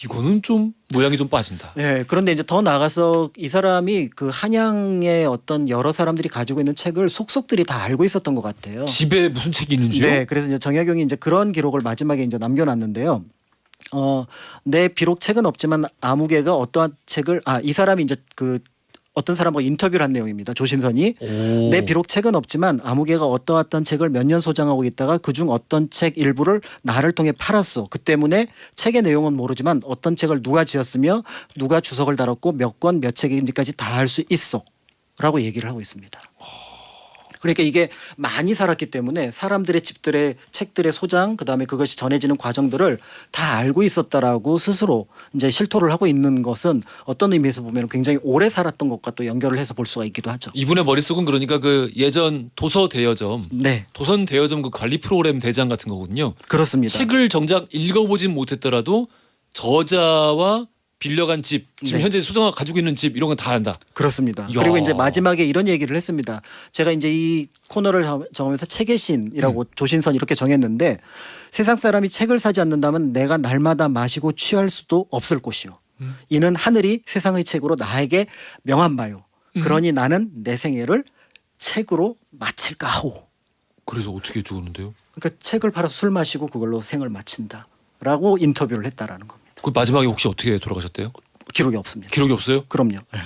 이거는 좀 모양이 좀 빠진다. 네, 그런데 이제 더 나가서 이 사람이 그 한양의 어떤 여러 사람들이 가지고 있는 책을 속속들이 다 알고 있었던 것 같아요. 집에 무슨 책이 있는지요? 네, 그래서 이제 정약용이 이제 그런 기록을 마지막에 이제 남겨놨는데요. 내 비록 책은 없지만 아무개가 어떠한 책을 이 사람이 이제 그 어떤 사람과 인터뷰를 한 내용입니다. 조신선이 내 비록 책은 없지만 아무개가 어떠한 책을 몇 년 소장하고 있다가 그중 어떤 책 일부를 나를 통해 팔았어. 그 때문에 책의 내용은 모르지만 어떤 책을 누가 지었으며 누가 주석을 달았고 몇 권 몇 책인지까지 다 알 수 있어 라고 얘기를 하고 있습니다. 그러니까 이게 많이 살았기 때문에 사람들의 집들의 책들의 소장 그다음에 그것이 전해지는 과정들을 다 알고 있었다라고 스스로 이제 실토를 하고 있는 것은 어떤 의미에서 보면 굉장히 오래 살았던 것과 또 연결을 해서 볼 수가 있기도 하죠. 이분의 머릿속은 그러니까 그 예전 도서 대여점, 네, 도선 대여점 그 관리 프로그램 대장 같은 거거든요. 그렇습니다. 책을 정작 읽어보진 못했더라도 저자와 빌려간 집, 지금 네. 현재 수정아 가지고 있는 집 이런 건 다 한다. 그렇습니다. 야. 그리고 이제 마지막에 이런 얘기를 했습니다. 제가 이제 이 코너를 정하면서 책의 신이라고 조신선 이렇게 정했는데 세상 사람이 책을 사지 않는다면 내가 날마다 마시고 취할 수도 없을 것이요. 이는 하늘이 세상의 책으로 나에게 명한 바요. 그러니 나는 내 생애를 책으로 마칠까 하오. 그래서 어떻게 죽었는데요? 그러니까 책을 팔아서 술 마시고 그걸로 생을 마친다라고 인터뷰를 했다라는 겁니다. 그 마지막에 혹시 어떻게 돌아가셨대요? 기록이 없습니다. 기록이 없어요? 그럼요. 네.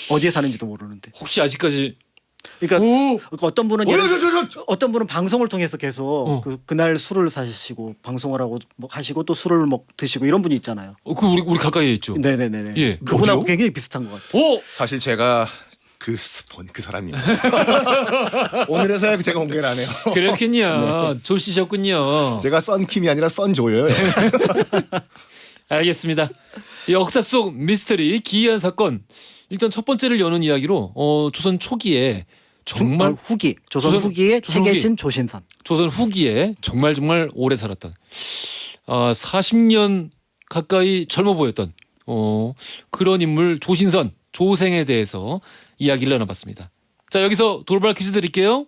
어디에 사는지도 모르는데. 혹시 아직까지 그러니까 오! 어떤 분은 어떤 분은 방송을 통해서 계속 어. 그날 술을 사시고 방송을 하고 뭐 하시고 또 술을 드시고 이런 분이 있잖아요. 그 우리 가까이에 있죠. 네네네. 예. 그분하고 어디요? 굉장히 비슷한 것 같아요. 오! 사실 제가 그 사람입니다. 오늘에서야 제가 공개를 안 해요. 그렇군요. 졸시셨군요. 제가 썬킴이 아니라 썬조예요. 알겠습니다. 역사 속 미스터리 기이한 사건. 일단 첫 번째를 여는 이야기로 조선 초기에 정말 후기 조선 조선- 후기의 조선 책의 후기. 신 조신선. 조선 후기에 정말 오래 살았던 40년 가까이 젊어 보였던 그런 인물 조신선 조생에 대해서 이야기를 나눠봤습니다. 자, 여기서 돌발 퀴즈 드릴게요.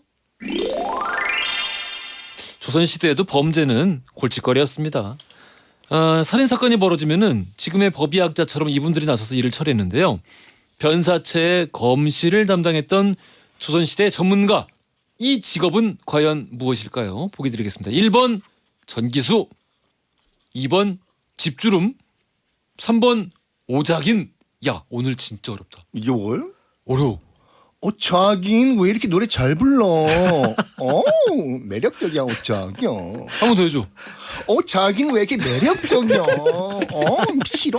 조선 시대에도 범죄는 골칫거리였습니다. 살인 사건이 벌어지면은 지금의 법의학자처럼 이분들이 나서서 일을 처리했는데요. 변사체의 검시를 담당했던 조선 시대의 전문가, 이 직업은 과연 무엇일까요? 보기 드리겠습니다. 1번 전기수, 2번 집주름, 3번 오작인. 야, 오늘 진짜 어렵다. 이게 뭘? 어려워. 자긴 왜 이렇게 노래 잘 불러? 매력적이야 자기야. 한 번 더 해줘. 자긴 왜 이렇게 매력적이야?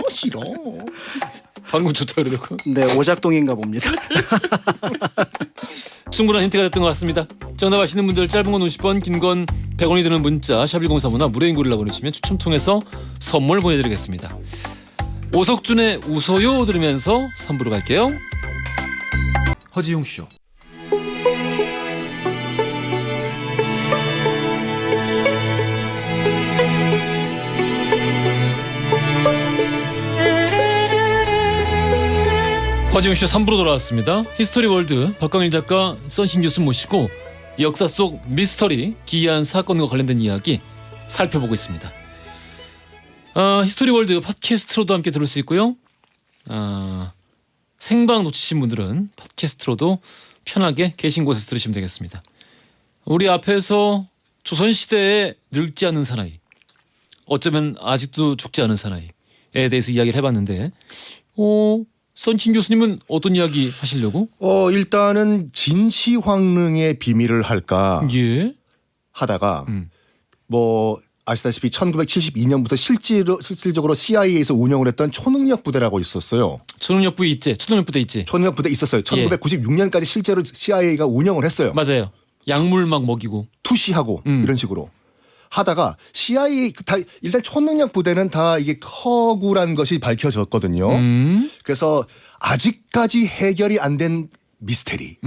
싫어. 방금 좋다 그러고. 네, 오작동인가 봅니다. 충분한 힌트가 됐던 것 같습니다. 정답 아시는 분들 짧은 건 50원, 긴 건 100원이 드는 문자 샵1035나 무료인 글이라 보내주시면 추첨 통해서 선물 보내드리겠습니다. 오석준의 웃어요 들으면서 3부로 갈게요. 허지용 쇼. 허지웅쇼 3부로 돌아왔습니다. 히스토리 월드 박광일 작가, 썬신 교수 모시고 역사 속 미스터리 기이한 사건과 관련된 이야기 살펴보고 있습니다. 히스토리 월드 팟캐스트로도 함께 들을 수 있고요. 생방 놓치신 분들은 팟캐스트로도 편하게 계신 곳에서 들으시면 되겠습니다. 우리 앞에서 조선시대에 늙지 않는 사나이, 어쩌면 아직도 죽지 않은 사나이에 대해서 이야기를 해봤는데 썬킨 교수님은 어떤 이야기 하시려고? 일단은 진시황릉의 비밀을 할까 예. 하다가 음. 뭐 아시다시피 1972년부터 실질적으로 CIA에서 운영을 했던 초능력 부대라고 있었어요. 초능력 부대 있지. 초능력 부대 있지. 초능력 부대 있었어요. 1996년까지 실제로 CIA가 운영을 했어요. 맞아요. 약물 막 먹이고. 투시하고 이런 식으로 하다가 CIA 일단 초능력 부대는 다 이게 허구란 것이 밝혀졌거든요. 그래서 아직까지 해결이 안 된 미스테리,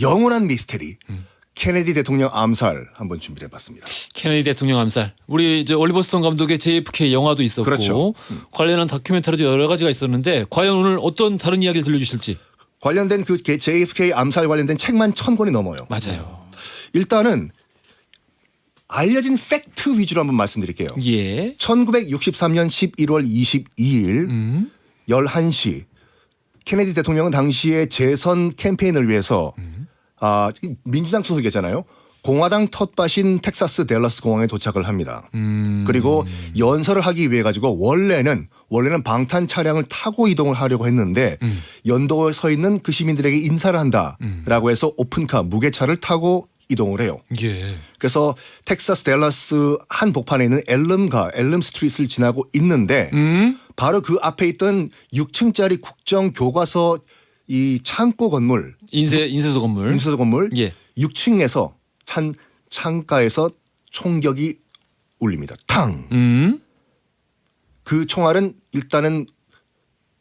영원한 미스테리. 케네디 대통령 암살 한번 준비를 해봤습니다. 케네디 대통령 암살. 우리 이제 올리버 스톤 감독의 JFK 영화도 있었고 그렇죠. 관련한 다큐멘터리도 여러 가지가 있었는데 과연 오늘 어떤 다른 이야기를 들려주실지. 관련된 그 JFK 암살 관련된 책만 1000권이 넘어요. 맞아요. 일단은 알려진 팩트 위주로 한번 말씀드릴게요. 예. 1963년 11월 22일 11시 케네디 대통령은 당시에 재선 캠페인을 위해서 민주당 소속이잖아요. 공화당 텃밭인 텍사스 댈러스 공항에 도착을 합니다. 그리고 연설을 하기 위해 가지고 원래는 방탄 차량을 타고 이동을 하려고 했는데 연도에 서 있는 그 시민들에게 인사를 한다라고 해서 오픈카 무게차를 타고 이동을 해요. 예. 그래서 텍사스 댈러스 한 복판에 있는 엘름 스트리트를 지나고 있는데 바로 그 앞에 있던 6층짜리 국정 교과서 이 창고 건물, 인쇄소 건물. 인쇄소 건물 예. 6층에서 창가에서 총격이 울립니다. 탕. 그 총알은 일단은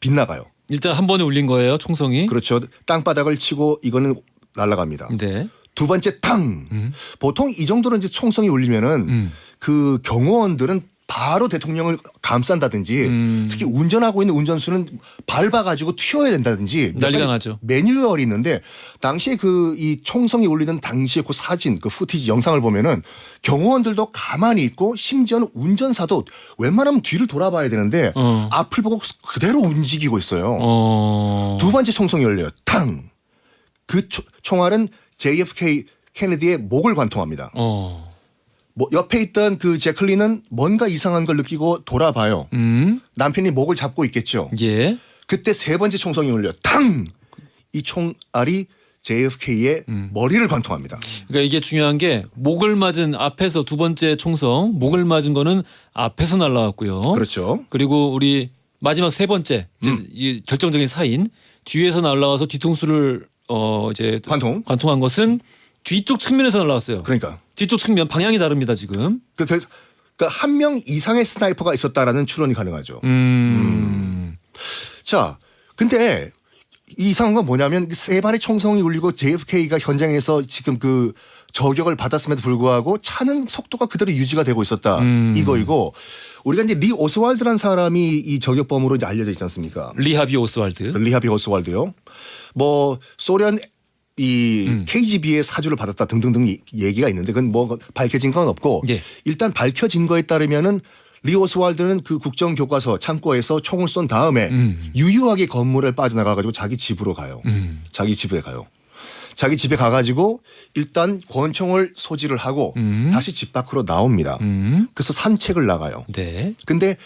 빗나가요. 일단 한 번에 울린 거예요, 총성이. 그렇죠. 땅바닥을 치고 이거는 날아갑니다. 네. 두 번째 탕. 보통 이 정도로 이제 총성이 울리면은 그 경호원들은 바로 대통령을 감싼다든지 특히 운전하고 있는 운전수는 밟아가지고 튀어야 된다든지 몇 난리가 가지 나죠. 매뉴얼이 있는데 당시에 그 이 총성이 울리는 당시의 그 사진 그 후티지 영상을 보면은 경호원들도 가만히 있고 심지어는 운전사도 웬만하면 뒤를 돌아봐야 되는데 앞을 보고 그대로 움직이고 있어요. 두 번째 총성이 열려요. 탕. 그 총알은 JFK 케네디의 목을 관통합니다. 뭐 옆에 있던 그 제클린은 뭔가 이상한 걸 느끼고 돌아봐요. 남편이 목을 잡고 있겠죠. 예. 그때 세 번째 총성이 울려 탕! 이 총알이 JFK의 머리를 관통합니다. 그러니까 이게 중요한 게 목을 맞은 앞에서 두 번째 총성 목을 맞은 거는 앞에서 날라왔고요. 그렇죠. 그리고 우리 마지막 세 번째 이제 이 결정적인 사인 뒤에서 날라와서 뒤통수를 이제 관통한 것은 뒤쪽 측면에서 날라왔어요. 그러니까 뒤쪽 측면 방향이 다릅니다 지금. 그러니까 한 명 이상의 스나이퍼가 있었다라는 추론이 가능하죠. 자, 근데 이 이상한 건 뭐냐면 세 발의 총성이 울리고 JFK가 현장에서 지금 그 저격을 받았음에도 불구하고 차는 속도가 그대로 유지가 되고 있었다. 이거이고 우리가 이제 리 오스왈드라는 사람이 이 저격범으로 이제 알려져 있지 않습니까? 리하비 오스왈드. 리하비 오스왈드요. 뭐 소련 이 KGB의 사주를 받았다 등등등 얘기가 있는데 그건 뭐 밝혀진 건 없고 예. 일단 밝혀진 거에 따르면은 리 오스왈드는 그 국정교과서 창고에서 총을 쏜 다음에 유유하게 건물을 빠져나가가지고 자기 집으로 가요. 자기 집에 가요. 자기 집에 가가지고 일단 권총을 소지를 하고 다시 집 밖으로 나옵니다. 그래서 산책을 나가요. 네. 근데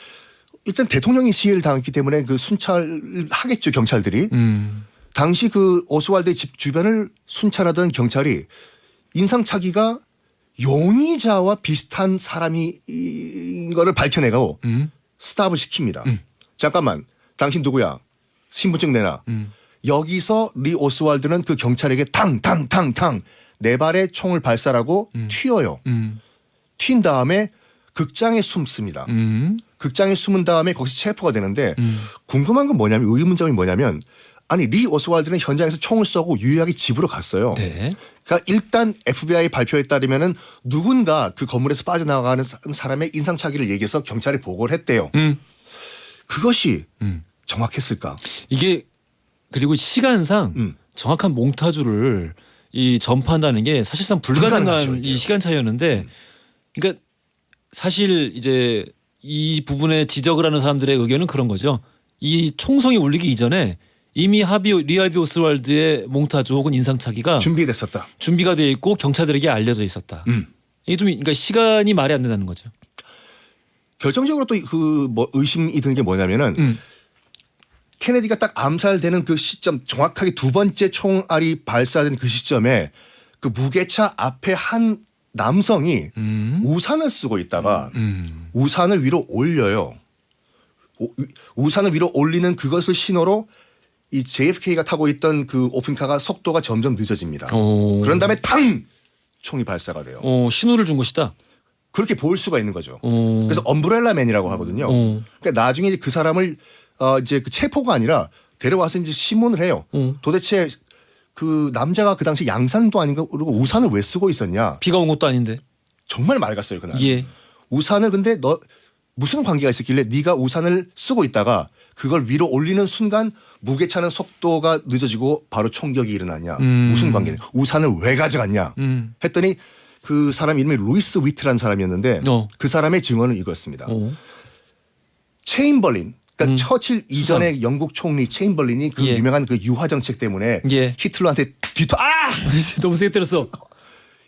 일단 대통령이 시해를 당했기 때문에 그 순찰하겠죠 경찰들이. 당시 그 오스왈드의 집 주변을 순찰하던 경찰이 인상착의가 용의자와 비슷한 사람인 거를 밝혀내고 스탑을 시킵니다. 잠깐만 당신 누구야? 신분증 내놔. 여기서 리 오스왈드는 그 경찰에게 탕탕탕탕 네 발의 총을 발사하고 튀어요. 튄 다음에 극장에 숨습니다. 극장에 숨은 다음에 거기서 체포가 되는데 궁금한 건 뭐냐면 의문점이 뭐냐면 아니 리 오스왈드는 현장에서 총을 쏘고 유유하게 집으로 갔어요. 네. 그러니까 일단 FBI 발표에 따르면은 누군가 그 건물에서 빠져나가는 사람의 인상착의를 얘기해서 경찰에 보고를 했대요. 그것이 정확했을까? 이게 그리고 시간상 정확한 몽타주를 이 전파한다는 게 사실상 불가능하죠, 불가능한 이게. 이 시간 차이였는데 그러니까 사실 이제 이 부분에 지적을 하는 사람들의 의견은 그런 거죠. 이 총성이 울리기 이전에 이미 리하비 오스왈드의 몽타주 혹은 인상착의가 준비됐었다. 준비가 돼 있고 경찰들에게 알려져 있었다. 이게 좀 그러니까 시간이 말이 안 된다는 거죠. 결정적으로 또 그 뭐 의심이 드는 게 뭐냐면은 케네디가 딱 암살되는 그 시점 정확하게 두 번째 총알이 발사된 그 시점에 그 무게차 앞에 한 남성이 우산을 쓰고 있다가 우산을 위로 올려요. 우산을 위로 올리는 그것을 신호로 이 JFK가 타고 있던 그 오픈카가 속도가 점점 늦어집니다. 그런 다음에 탕! 총이 발사가 돼요. 신호를 준 것이다. 그렇게 볼 수가 있는 거죠. 그래서 엄브렐라맨이라고 하거든요. 그러니까 나중에 이제 그 사람을 이제 그 체포가 아니라 데려와서 이제 심문을 해요. 도대체 그 남자가 그 당시 양산도 아닌가 그리고 우산을 왜 쓰고 있었냐. 비가 온 것도 아닌데. 정말 맑았어요 그날. 예. 우산을 근데 너 무슨 관계가 있었길래 네가 우산을 쓰고 있다가 그걸 위로 올리는 순간 무게차는 속도가 늦어지고 바로 총격이 일어났냐. 무슨 관계냐. 우산을 왜 가져갔냐 했더니 그 사람 이름이 루이스 위트라는 사람이었는데 그 사람의 증언은 이거였습니다. 체인벌린 그러니까 처칠 이전의 영국 총리 체인벌린이 그 예. 유명한 그 유화 정책 때문에 예. 히틀러한테 너무 세게 때렸어.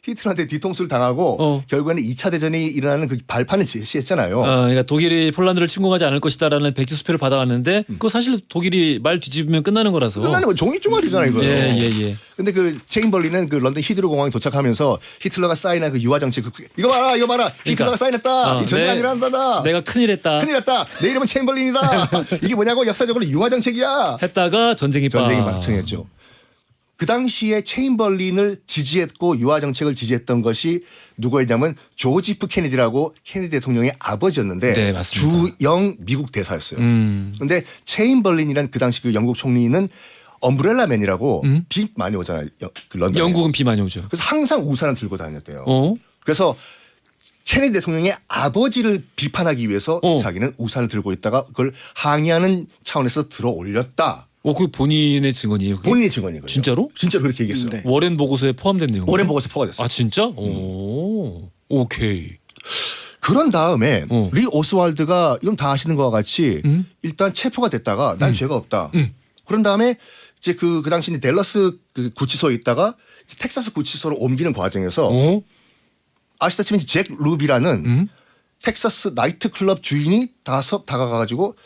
히틀러한테 뒤통수를 당하고 결국에는 2차 대전이 일어나는 그 발판을 제시했잖아요. 그러니까 독일이 폴란드를 침공하지 않을 것이다라는 백지 수표를 받아갔는데 그거 사실 독일이 말 뒤집으면 끝나는 거라서. 끝나는 거 종이 쪼가리잖아요, 이거. 예. 근데 그 체인벌린은 그 런던 히드로 공항에 도착하면서 히틀러가 사인한 그 유화 정책 이거 봐라. 히틀러가 사인했다. 이 전쟁 아니란다. 내가 큰일했다. 내 이름은 체인벌린이다. 이게 뭐냐고 역사적으로 유화 정책이야. 했다가 전쟁이 발생했죠. 그 당시에 체인벌린을 지지했고 유화 정책을 지지했던 것이 누구였냐면 조지 F 케네디라고 케네디 대통령의 아버지였는데 네, 맞습니다. 주영 미국 대사였어요. 그런데 체인벌린이란 그 당시 그 영국 총리는 엄브렐라맨이라고 비 많이 오잖아요. 그 런던에. 영국은 비 많이 오죠. 그래서 항상 우산을 들고 다녔대요. 그래서 케네디 대통령의 아버지를 비판하기 위해서 자기는 우산을 들고 있다가 그걸 항의하는 차원에서 들어 올렸다. 그 본인의 증언이에요. 그게? 본인의 증언이거든요. 진짜로? 진짜로 그렇게 얘기했어요. 네. 워렌 보고서에 포함된 내용. 오랜 보고서 포가 됐어요. 아 진짜? 오, 오케이. 그런 다음에 어. 리 오스왈드가 이건 다 아시는 것과 같이 일단 체포가 됐다가 난 죄가 없다. 그런 다음에 이제 그 당시 이제 댈러스 그 구치소에 있다가 이제 텍사스 구치소로 옮기는 과정에서 어? 아시다시피 이제 잭 루비라는 텍사스 나이트클럽 주인이 다가가가지고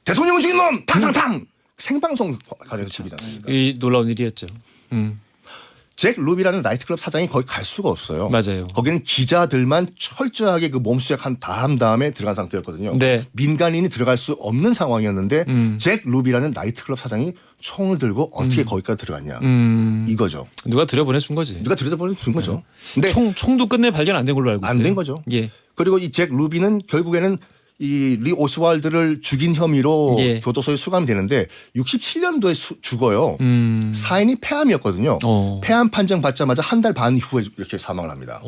대통령을 죽인 놈 탕탕탕 생방송 과정에서 죽이지 않습니까? 이 놀라운 일이었죠. 잭 루비라는 나이트클럽 사장이 거기 갈 수가 없어요. 맞아요. 거기는 기자들만 철저하게 그 몸수색 한 다음에 들어간 상태였거든요. 네. 민간인이 들어갈 수 없는 상황이었는데 잭 루비라는 나이트클럽 사장이 총을 들고 어떻게 거기까지 들어갔냐 이거죠. 누가 들여보내준 거지. 누가 들여다보는 거죠. 근데 총도 끝내 발견 안 된 걸로 알고 있어요. 안 된 거죠. 예. 그리고 이 잭 루비는 결국에는 이 리 오스왈드를 죽인 혐의로 예. 교도소에 수감이 되는데 67년도에 죽어요. 음. 사인이 폐암이었거든요. 어. 폐암 판정 받자마자 한 달 반 후에 이렇게 사망을 합니다.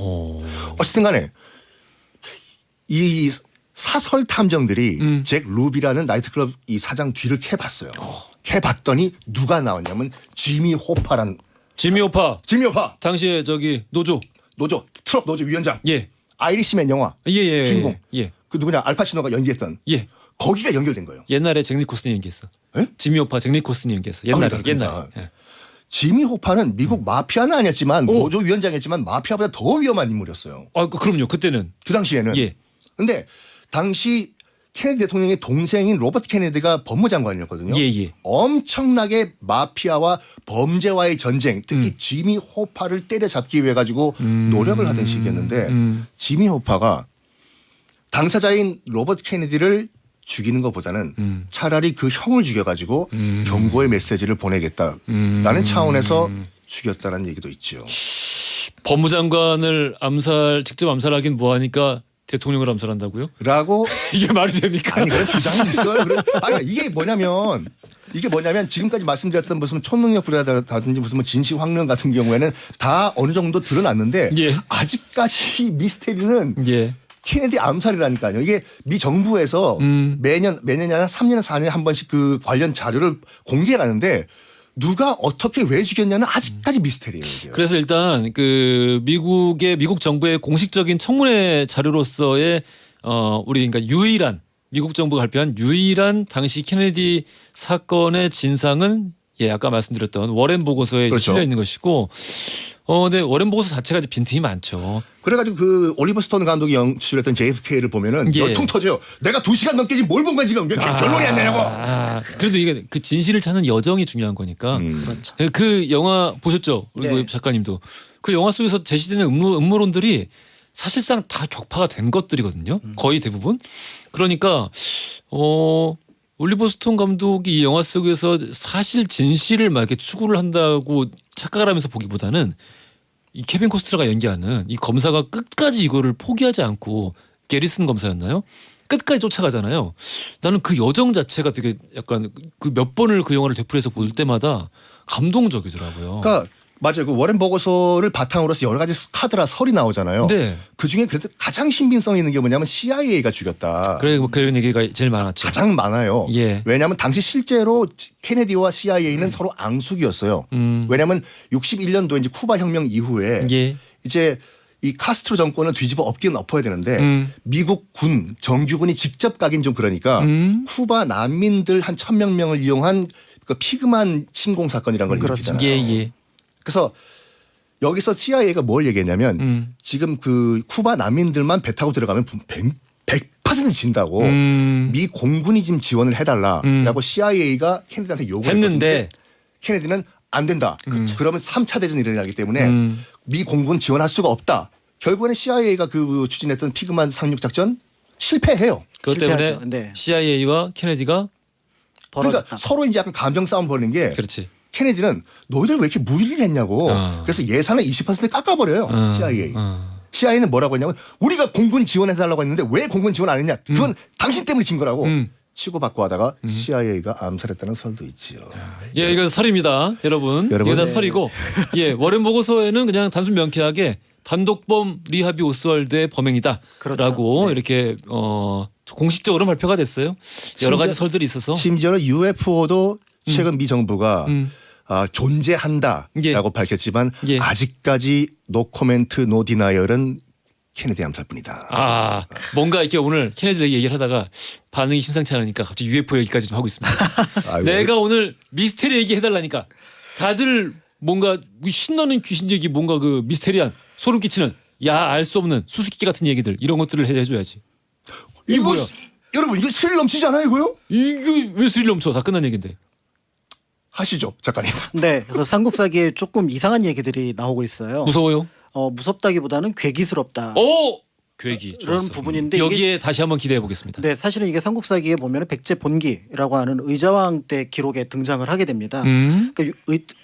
어쨌든 간에 이 사설 탐정들이 잭 루비라는 나이트클럽 이 사장 뒤를 캐봤어요. 캐봤더니 누가 나왔냐면 지미 호파라는 지미 오파. 지미 호파 당시에 저기 노조. 트럭 노조 위원장 예. 아이리시맨 영화 예. 주인공. 예. 그 누구냐 알파치노가 연기했던 예. 거기가 연결된 거예요. 옛날에 잭 니콜슨이 연기했어. 예? 지미 오파 잭 니콜슨이 연기했어. 옛날에. 그러니까. 옛날에. 예. 지미 호파는 미국 마피아는 아니었지만 노조 위원장이었지만 마피아보다 더 위험한 인물이었어요. 그럼요. 그때는. 그 당시에는. 예. 근데 당시 케네디 대통령의 동생인 로버트 케네디가 법무장관이었거든요. 예. 엄청나게 마피아와 범죄와의 전쟁, 특히 지미 호파를 때려잡기 위해 가지고 노력을 하던 시기였는데 지미 호파가 당사자인 로버트 케네디를 죽이는 것보다는 차라리 그 형을 죽여가지고 경고의 메시지를 보내겠다라는 차원에서 죽였다는 얘기도 있죠. 법무장관을 직접 암살하긴 뭐하니까 대통령을 암살한다고요? 라고 이게 말이 됩니까? 아니 그런 주장이 있어요. 아니 이게 뭐냐면 지금까지 말씀드렸던 무슨 초능력 부자라든지 무슨 뭐 진실 황릉 같은 경우에는 다 어느 정도 드러났는데 예. 아직까지 미스테리는 예. 케네디 암살이라니까요. 이게 미 정부에서 매년이 아니라 3년에 4년에 한 번씩 그 관련 자료를 공개하는데 누가 어떻게 왜 죽였냐는 아직까지 미스테리예요. 이게. 그래서 일단 그 미국 정부의 공식적인 청문회 자료로서의 우리 그러니까 유일한 미국 정부가 발표한 유일한 당시 케네디 사건의 진상은 아까 말씀드렸던 워렌 보고서에 그렇죠. 실려 있는 것이고 근데 워렌 보고서 자체가 이제 빈틈이 많죠. 그래가지고 그 올리버 스톤 감독이 연출했던 JFK를 보면은 예. 열통 터져요. 내가 2시간 넘게 지금 뭘 본 거야 지금. 왜 결론이 안 나냐고. 그래도 이게 그 진실을 찾는 여정이 중요한 거니까. 그렇죠. 그 영화 보셨죠? 우리 네. 작가님도. 그 영화 속에서 제시되는 음모론들이 사실상 다 격파가 된 것들이거든요. 거의 대부분. 그러니까 올리버 스톤 감독이 이 영화 속에서 사실 진실을 막 이렇게 추구를 한다고 착각을 하면서 보기보다는 이 케빈 코스트너가 연기하는 이 검사가 끝까지 이거를 포기하지 않고 게리슨 검사였나요? 끝까지 쫓아가잖아요. 나는 그 여정 자체가 되게 약간 그 몇 번을 그 영화를 되풀이해서 볼 때마다 감동적이더라고요. 그러니까 맞아요. 그 워렌 보고서를 바탕으로서 여러 가지 카드라 설이 나오잖아요. 네. 그 중에 그래도 가장 신빙성 있는 게 뭐냐면 CIA가 죽였다. 그래 뭐 그런 얘기가 제일 많았죠. 가장 많아요. 예. 왜냐하면 당시 실제로 케네디와 CIA는 서로 앙숙이었어요. 왜냐하면 61년도 이제 쿠바 혁명 이후에 예. 이제 이 카스트로 정권을 뒤집어 엎긴 엎어야 되는데 미국 군 정규군이 직접 가긴 좀 그러니까 쿠바 난민들 한 1,000명을 이용한 그 피그만 침공 사건이라는 걸 그렇죠. 일으키잖아요. 예. 그래서 여기서 CIA가 뭘 얘기했냐면 지금 그 쿠바 난민들만 배 타고 들어가면 100% 진다고 미 공군이 지금 지원을 해달라라고 CIA가 케네디한테 요구를 했는데 했는데 케네디는 안 된다. 그러면 3차 대전이 일어나기 때문에 미 공군 지원할 수가 없다. 결국에는 CIA가 그 추진했던 피그만 상륙 작전 실패해요. 그것 때문에 실패하죠. 네. CIA와 케네디가 벌어졌다. 그러니까 서로 이제 약간 감정 싸움 벌이는 게 그렇지. 케네디는 너희들 왜 이렇게 무리를 했냐고. 그래서 예산을 20% 깎아버려요. CIA. CIA는 뭐라고 했냐면 우리가 공군 지원해달라고 했는데 왜 공군 지원 안 했냐. 그건 당신 때문에 진 거라고. 치고받고 하다가 CIA가 암살했다는 설도 있지요. 예, 이거 설입니다, 여러분. 이게 다 설이고, 워렌 보고서에는 그냥 단순 명쾌하게 단독범 리하비 오스왈드의 범행이다라고 그렇죠. 네. 이렇게 공식적으로 발표가 됐어요. 여러 가지 설들이 있어서. 심지어는 UFO도 최근 미 정부가 존재한다라고 예. 밝혔지만 예. 아직까지 노 코멘트 노 디나이얼은 케네디 암살뿐이다. 아, 뭔가 이렇게 오늘 케네디 얘기를 하다가 반응이 심상치 않으니까 갑자기 UFO 얘기까지 좀 하고 있습니다. 아이고. 내가 오늘 미스테리 얘기 해달라니까 다들 뭔가 신나는 귀신 얘기, 뭔가 그 미스테리한 소름 끼치는 알 수 없는 수수께끼 같은 얘기들, 이런 것들을 해줘야지. 이거 뭐야? 여러분 이거 스릴 넘치지 않아요 이거요? 이게 왜 스릴 넘쳐? 다 끝난 얘기인데. 하시죠 작가님. 네, 그래서 삼국 사기에 조금 이상한 얘기들이 나오고 있어요. 무서워요? 무섭다기보다는 괴기스럽다. 괴기 이런 좋았어. 부분인데 여기에 다시 한번 기대해 보겠습니다. 네, 사실은 이게 삼국사기에 보면 백제 본기라고 하는 의자왕 때 기록에 등장을 하게 됩니다. 그러니까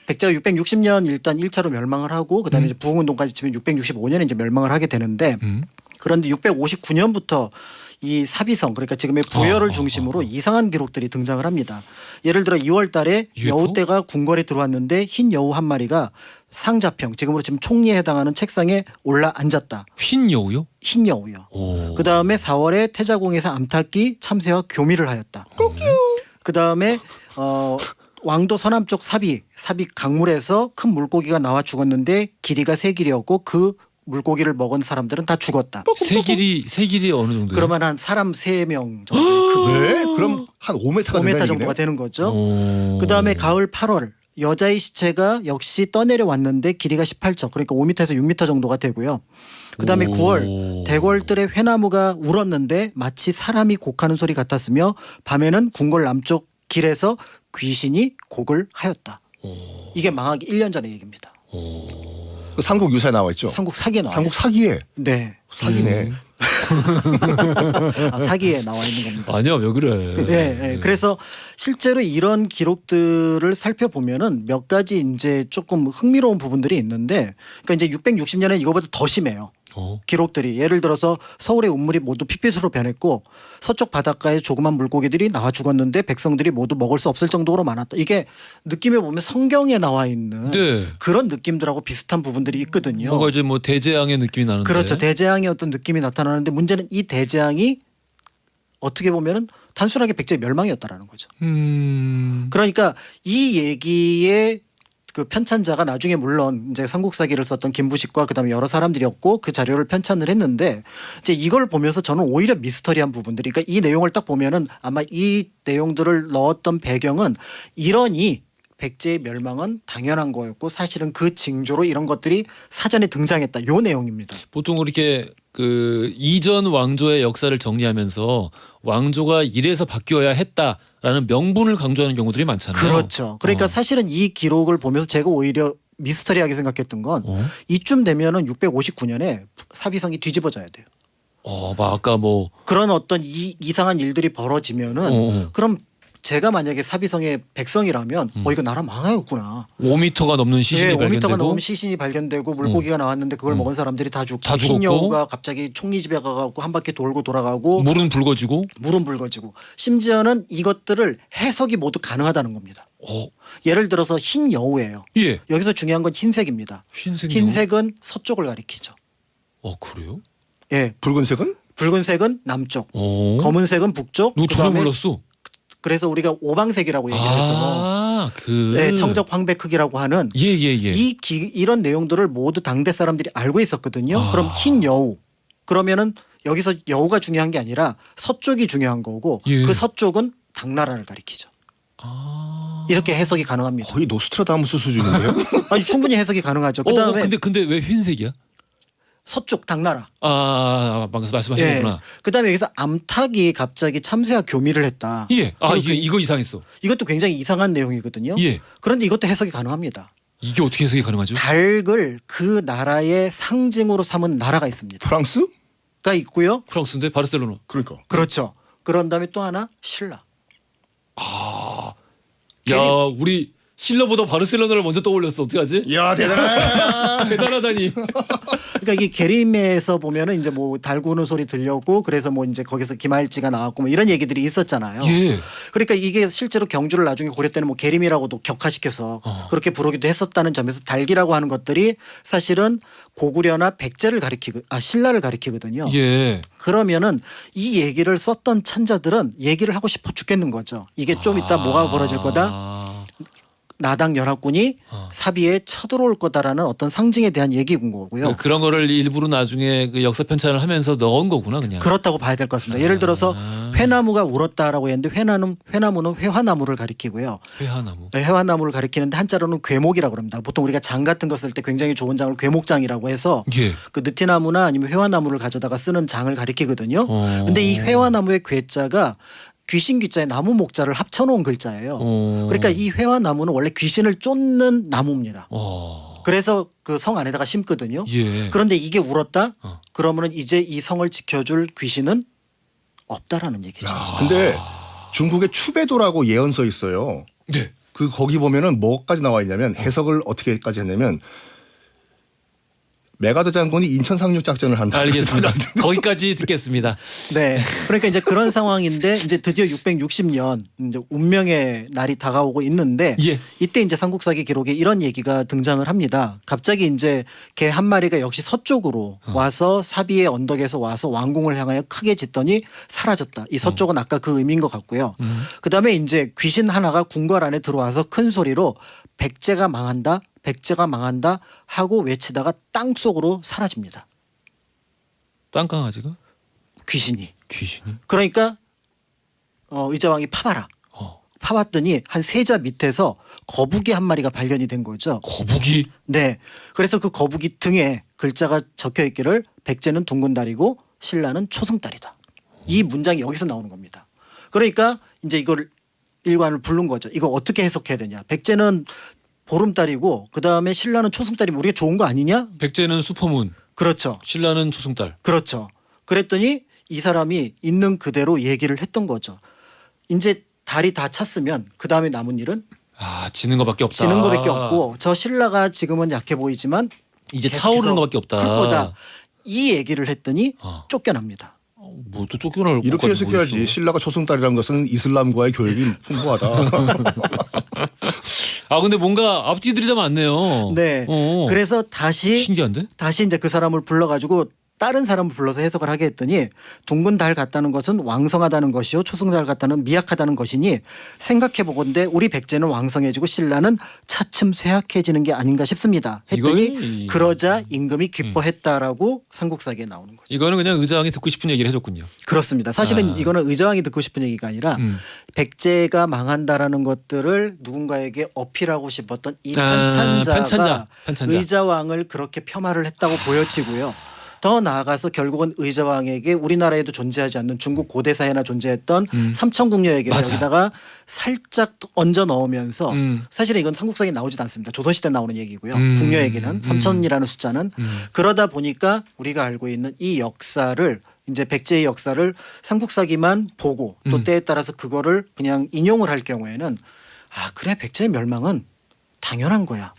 백제가 660년 일단 1차로 멸망을 하고 그다음에 이제 부흥운동까지 치면 665년에 이제 멸망을 하게 되는데 그런데 659년부터 이 사비성, 그러니까 지금의 부여를 중심으로 이상한 기록들이 등장을 합니다. 예를 들어 2월 달에 UFO? 여우떼가 궁궐에 들어왔는데 흰 여우 한 마리가 상자평, 지금으로 지금 총리에 해당하는 책상에 올라 앉았다. 흰 여우요? 흰 여우요. 그 다음에 4월에 태자궁에서 암탉이 참새와 교미를 하였다. 그 다음에 왕도 서남쪽 사비 강물에서 큰 물고기가 나와 죽었는데 길이가 3길이었고 그 물고기를 먹은 사람들은 다 죽었다. 새 길이 어느 정도예요? 그러면 한 사람 3명 정도의 크기. 네, 그럼 한 5m가 5m 정도가 되는 거죠. 그 다음에 가을 8월 여자의 시체가 역시 떠내려 왔는데 길이가 18척, 그러니까 5m에서 6m 정도가 되고요. 그 다음에 9월 대궐들의 회나무가 울었는데 마치 사람이 곡하는 소리 같았으며 밤에는 궁궐 남쪽 길에서 귀신이 곡을 하였다. 이게 망하기 1년 전의 얘기입니다. 삼국 유사에 나와 있죠. 삼국 사기에 나와 삼국 있어요. 사기에 네, 사기네. 사기에 나와 있는 겁니다. 아니야, 왜 그래? 네. 그래서 실제로 이런 기록들을 살펴보면은 몇 가지 이제 조금 흥미로운 부분들이 있는데, 그러니까 이제 660년에 이거보다 더 심해요. 기록들이 예를 들어서 서울의 운물이 모두 핏빛으로 변했고 서쪽 바닷가에 조그만 물고기들이 나와 죽었는데 백성들이 모두 먹을 수 없을 정도로 많았다. 이게 느낌에 보면 성경에 나와 있는 네. 그런 느낌들하고 비슷한 부분들이 있거든요. 뭔가 이제 뭐 대재앙의 느낌이 나는데. 그렇죠. 대재앙의 어떤 느낌이 나타나는데 문제는 이 대재앙이 어떻게 보면은 단순하게 백제의 멸망이었다라는 거죠. 그러니까 이 얘기에 그 편찬자가 나중에 물론 이제 삼국사기를 썼던 김부식과 그다음에 여러 사람들이었고 그 자료를 편찬을 했는데 이제 이걸 보면서 저는 오히려 미스터리한 부분들이, 그러니까 이 내용을 딱 보면은 아마 이 내용들을 넣었던 배경은 이러니 백제의 멸망은 당연한 거였고 사실은 그 징조로 이런 것들이 사전에 등장했다. 요 내용입니다. 보통 그렇게 그 이전 왕조의 역사를 정리하면서 왕조가 이래서 바뀌어야 했다라는 명분을 강조하는 경우들이 많잖아요. 그렇죠. 그러니까 사실은 이 기록을 보면서 제가 오히려 미스터리하게 생각했던 건 이쯤 되면은 659년에 사비성이 뒤집어져야 돼요. 막 아까 뭐 그런 어떤 이상한 일들이 벌어지면은 그럼 제가 만약에 사비성의 백성이라면 이거 나라 망하겠구나. 5m가 넘는 시신이 5m가 발견되고 넘는 시신이 발견되고 물고기가 나왔는데 그걸 먹은 사람들이 다 죽고 다 흰 죽었고. 여우가 갑자기 총리 집에 가고 한 바퀴 돌고 돌아가고 물은 붉어지고. 물은 붉어지고 심지어는 이것들을 해석이 모두 가능하다는 겁니다. 예를 들어서 흰 여우예요. 예. 여기서 중요한 건 흰색입니다. 흰색. 흰색은 서쪽을 가리키죠. 그래요? 예, 붉은색은? 붉은색은 남쪽, 검은색은 북쪽. 너 전혀 그다음에 몰랐어. 그래서 우리가 오방색이라고 얘기를 했어. 네, 청적 황백 흑이라고 하는 예. 이런 내용들을 모두 당대 사람들이 알고 있었거든요. 그럼 흰 여우. 그러면은 여기서 여우가 중요한 게 아니라 서쪽이 중요한 거고 예. 그 서쪽은 당나라를 가리키죠. 이렇게 해석이 가능합니다. 거의 노스트라다무스 수준인데요. 아니 충분히 해석이 가능하죠. 그다음에 근데 왜 흰색이야? 서쪽 당나라. 방금 말씀하셨구나. 그다음에 여기서 암탉이 갑자기 참새와 교미를 했다. 예. 이거 이상했어. 이것도 굉장히 이상한 내용이거든요. 예. 그런데 이것도 해석이 가능합니다. 이게 어떻게 해석이 가능하죠? 닭을 그 나라의 상징으로 삼은 나라가 있습니다. 프랑스? 가 있고요. 프랑스인데 바르셀로나. 그러니까. 그렇죠. 그런 다음에 또 하나 신라. 야, 우리 실러보다 바르셀로나를 먼저 떠올렸어. 어떡하지? 야 대단해. 대단하다니. 그러니까 이게 계림에서 보면은 이제 뭐 달구는 소리 들렸고 그래서 뭐 이제 거기서 김할지가 나왔고 뭐 이런 얘기들이 있었잖아요. 예. 그러니까 이게 실제로 경주를 나중에 고려 때는 뭐 계림이라고도 격화시켜서 그렇게 부르기도 했었다는 점에서 달기라고 하는 것들이 사실은 고구려나 백제를 신라를 가리키거든요. 예. 그러면은 이 얘기를 썼던 찬자들은 얘기를 하고 싶어 죽겠는 거죠. 이게 좀 이따 뭐가 벌어질 거다. 나당 연합군이 사비에 쳐들어올 거다라는 어떤 상징에 대한 얘기인 거고요. 그런 거를 일부러 나중에 그 역사 편찬을 하면서 넣은 거구나 그냥. 그렇다고 봐야 될 것 같습니다. 예를 들어서 회나무가 울었다라고 했는데 회나무는 회화나무를 가리키고요. 회화나무. 네, 회화나무를 가리키는데 한자로는 괴목이라고 합니다. 보통 우리가 장 같은 거 쓸 때 굉장히 좋은 장을 괴목장이라고 해서 예. 그 느티나무나 아니면 회화나무를 가져다가 쓰는 장을 가리키거든요. 근데 이 회화나무의 괴자가 귀신 귀자에 나무 목자를 합쳐놓은 글자예요. 그러니까 이 회화나무는 원래 귀신을 쫓는 나무입니다. 그래서 그 성 안에다가 심거든요. 예. 그런데 이게 울었다? 그러면은 이제 이 성을 지켜줄 귀신은 없다라는 얘기죠. 근데 중국에 추배도라고 예언서 있어요. 네. 그 거기 보면은 뭐까지 나와 있냐면 해석을 어떻게까지 했냐면 메가더 장군이 인천 상륙 작전을 한다. 알겠습니다. 거기까지 듣겠습니다. 네. 그러니까 이제 그런 상황인데 이제 드디어 660년 이제 운명의 날이 다가오고 있는데 예. 이때 이제 삼국사기 기록에 이런 얘기가 등장을 합니다. 갑자기 이제 개 한 마리가 역시 서쪽으로 와서 사비의 언덕에서 와서 왕궁을 향하여 크게 짖더니 사라졌다. 이 서쪽은 아까 그 의미인 것 같고요. 그다음에 이제 귀신 하나가 궁궐 안에 들어와서 큰 소리로 백제가 망한다. 백제가 망한다 하고 외치다가 땅 속으로 사라집니다. 땅강아지가? 귀신이. 귀신이? 그러니까 의자왕이 파봐라. 파봤더니 한 세자 밑에서 거북이 한 마리가 발견이 된 거죠. 거북이? 네. 그래서 그 거북이 등에 글자가 적혀 있기를 백제는 둥근달이고 신라는 초승달이다. 이 문장이 여기서 나오는 겁니다. 그러니까 이제 이걸 일관을 부른 거죠. 이거 어떻게 해석해야 되냐. 백제는 보름달이고 그다음에 신라는 초승달이면 우리가 좋은 거 아니냐? 백제는 슈퍼문, 그렇죠. 신라는 초승달. 그렇죠. 그랬더니 이 사람이 있는 그대로 얘기를 했던 거죠. 이제 달이 다 찼으면 그다음에 남은 일은 지는 거밖에 없다. 지는 거밖에 없고 저 신라가 지금은 약해 보이지만 이제 계속해서 차오르는 거밖에 없다. 클 거다. 이 얘기를 했더니 쫓겨납니다. 뭐 또 쫓겨날 이렇게 것까지 뭐 해석해야지. 있어. 신라가 초승달이라는 것은 이슬람과의 교역이 풍부하다. 근데 뭔가 앞뒤들이 다 많네요. 네. 그래서 다시 신기한데? 이제 그 사람을 불러가지고 다른 사람을 불러서 해석을 하게 했더니 둥근 달 같다는 것은 왕성하다는 것이요 초승달 같다는 미약하다는 것이니 생각해보건대 우리 백제는 왕성해지고 신라는 차츰 쇠약해지는 게 아닌가 싶습니다. 했더니 그러자 임금이 기뻐했다라고 삼국사기에 나오는 거죠. 이거는 그냥 의자왕이 듣고 싶은 얘기를 해줬군요. 그렇습니다. 사실은 이거는 의자왕이 듣고 싶은 얘기가 아니라 백제가 망한다라는 것들을 누군가에게 어필하고 싶었던 이 편찬자가 편찬자. 의자왕을 그렇게 폄하를 했다고 보여지고요. 더 나아가서 결국은 의자왕에게 우리나라에도 존재하지 않는 중국 고대사에나 존재했던 삼천궁녀 얘기를 맞아. 여기다가 살짝 얹어 넣으면서 사실은 이건 삼국사기에 나오지도 않습니다. 조선시대 나오는 얘기고요. 궁녀 얘기는 삼천이라는 숫자는 그러다 보니까 우리가 알고 있는 이 역사를 이제 백제의 역사를 삼국사기만 보고 또 때에 따라서 그거를 그냥 인용을 할 경우에는 그래 백제의 멸망은 당연한 거야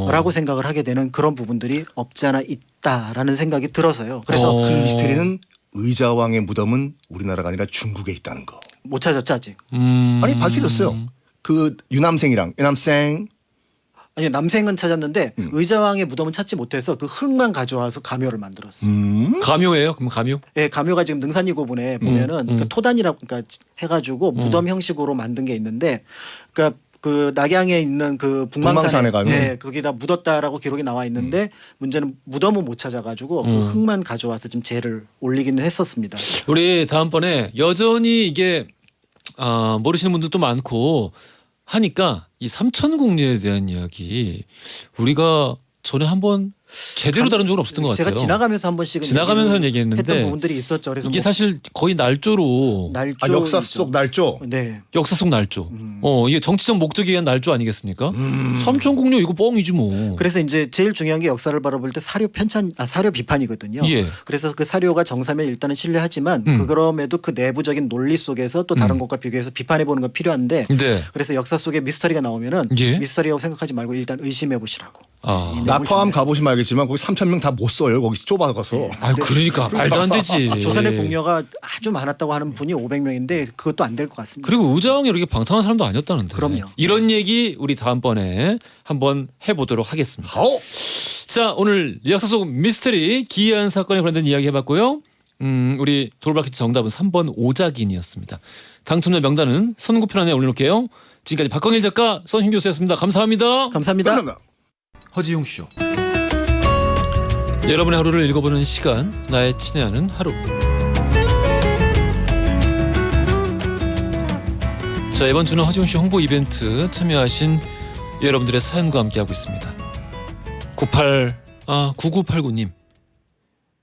라고 생각을 하게 되는 그런 부분들이 없지 않아 있다라는 생각이 들어서요. 그래서 그 미스테리는 의자왕의 무덤은 우리나라가 아니라 중국에 있다는 거. 못 찾았죠 아직. 아니 밝혀졌어요. 그 유남생이랑 유남생 아니 남생은 찾았는데 의자왕의 무덤은 찾지 못해서 그 흙만 가져와서 가묘를 만들었어요. 가묘예요? 그럼 가묘? 예, 가묘가 지금 능산이 고분에 보면은 그 토단이라고 그러니까 해가지고 무덤 형식으로 만든 게 있는데 그러니까 그 낙양에 있는 그 북망산에 가면 예, 거기다 묻었다라고 기록이 나와 있는데 문제는 무덤은 못 찾아가지고 그 흙만 가져와서 좀 재를 올리기는 했었습니다. 우리 다음번에 여전히 이게 모르시는 분들도 많고 하니까 이 삼천궁녀에 대한 이야기 우리가 전에 한번 제대로 다룬 적은 없었던 것 같아요. 제가 지나가면서 한 번씩은 지나가면서는 얘기했는데 했던 부분들이 있었죠. 그래서 이게 뭐 사실 거의 날조로 역사 속 날조. 네. 역사 속 날조. 이게 정치적 목적에 의한 날조 아니겠습니까? 삼천궁녀 이거 뻥이지 뭐. 그래서 이제 제일 중요한 게 역사를 바라볼 때 사료 사료 비판이거든요. 예. 그래서 그 사료가 정사면 일단은 신뢰하지만 그럼에도 그 내부적인 논리 속에서 또 다른 것과 비교해서 비판해 보는 건 필요한데 네. 그래서 역사 속에 미스터리가 나오면은 예. 미스터리라고 생각하지 말고 일단 의심해 보시라고. 아. 이 나 내용을 포함 준비했습니다. 가보시면 알겠지만 거기 3,000명 다 못 써요. 거기 좁아가서. 아 그러니까 말도 안 되지. 조선의 궁녀가 아주 많았다고 하는 분이 500명인데 그것도 안 될 것 같습니다. 그리고 의장이 이렇게 방탕한 사람도 아니었다는데. 그럼요. 이런 얘기 우리 다음번에 한번 해보도록 하겠습니다. 어? 자 오늘 역사 속 미스터리 기이한 사건에 관련된 이야기 해봤고요. 우리 돌발퀴즈 정답은 3번 오작인이었습니다. 당첨자 명단은 선고편안에 올려놓을게요. 지금까지 박광일 작가, 선희 교수였습니다. 감사합니다. 감사합니다. 감사합니다. 허지용 쇼. 여러분의 하루를 읽어보는 시간, 나의 친애하는 하루. 자 이번 주는 허지용 쇼 홍보 이벤트 참여하신 여러분들의 사연과 함께하고 있습니다. 9989님.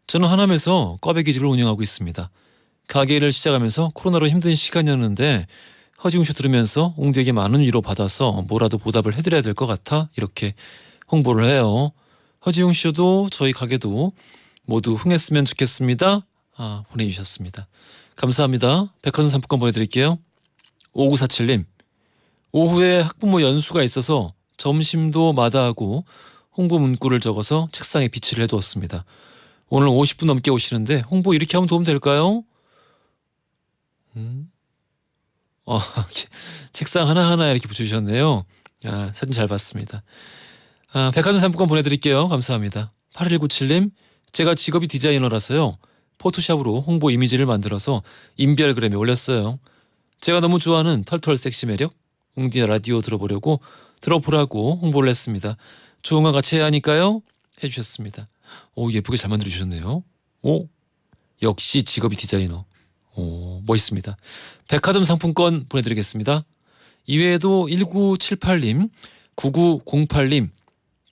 저는 하남에서 꽈배기 집을 운영하고 있습니다. 가게를 시작하면서 코로나로 힘든 시간이었는데 허지웅 쇼 들으면서 웅디에게 많은 위로 받아서 뭐라도 보답을 해드려야 될 것 같아 이렇게 홍보를 해요. 허지웅 쇼도 저희 가게도 모두 흥했으면 좋겠습니다. 보내주셨습니다. 감사합니다. 백화점 상품권 보내드릴게요. 5947님. 오후에 학부모 연수가 있어서 점심도 마다하고 홍보 문구를 적어서 책상에 비치를 해두었습니다. 오늘 50분 넘게 오시는데 홍보 이렇게 하면 도움 될까요? 책상 하나하나 이렇게 붙여주셨네요. 사진 잘 봤습니다. 백화점 상품권 보내드릴게요. 감사합니다. 8197님. 제가 직업이 디자이너라서요. 포토샵으로 홍보 이미지를 만들어서 인별그램에 올렸어요. 제가 너무 좋아하는 털털 섹시 매력 웅디 라디오 들어보라고 홍보를 했습니다. 조용한 같이 해야 하니까요. 해주셨습니다. 오 예쁘게 잘 만들어주셨네요. 오 역시 직업이 디자이너. 오 멋있습니다. 백화점 상품권 보내드리겠습니다. 이외에도 1978님 9908님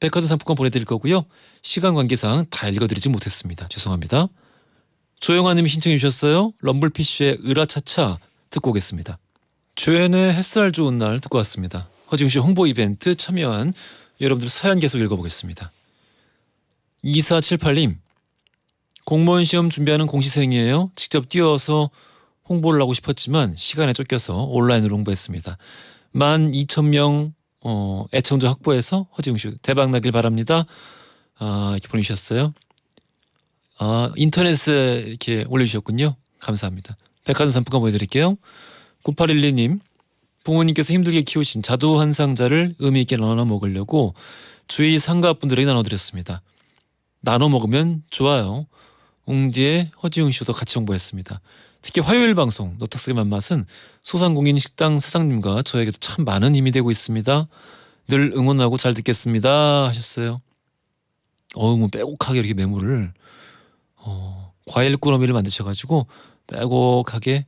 백화점 상품권 보내드릴 거고요. 시간 관계상 다 읽어드리지 못했습니다. 죄송합니다. 조영아님이 신청해 주셨어요. 럼블피쉬의 으라차차 듣고 오겠습니다. 조연의 햇살 좋은 날 듣고 왔습니다. 허지웅씨 홍보 이벤트 참여한 여러분들 사연 계속 읽어보겠습니다. 2478님 공무원 시험 준비하는 공시생이에요. 직접 뛰어서 홍보를 하고 싶었지만 시간에 쫓겨서 온라인으로 홍보했습니다. 12,000명 애청자 확보해서 허지웅씨 대박나길 바랍니다. 이렇게 보내주셨어요. 인터넷에 이렇게 올려주셨군요. 감사합니다. 백화점 상품권 보내드릴게요. 9812님 부모님께서 힘들게 키우신 자두 한 상자를 의미 있게 나눠 먹으려고 주위 상가분들에게 나눠드렸습니다. 나눠 먹으면 좋아요. 웅디의 허지웅 쇼도 같이 홍보했습니다. 특히 화요일 방송 노탁스의 맛맛은 소상공인 식당 사장님과 저에게도 참 많은 힘이 되고 있습니다. 늘 응원하고 잘 듣겠습니다 하셨어요. 뭐 빼곡하게 이렇게 메모를 과일 꾸러미를 만드셔가지고 빼곡하게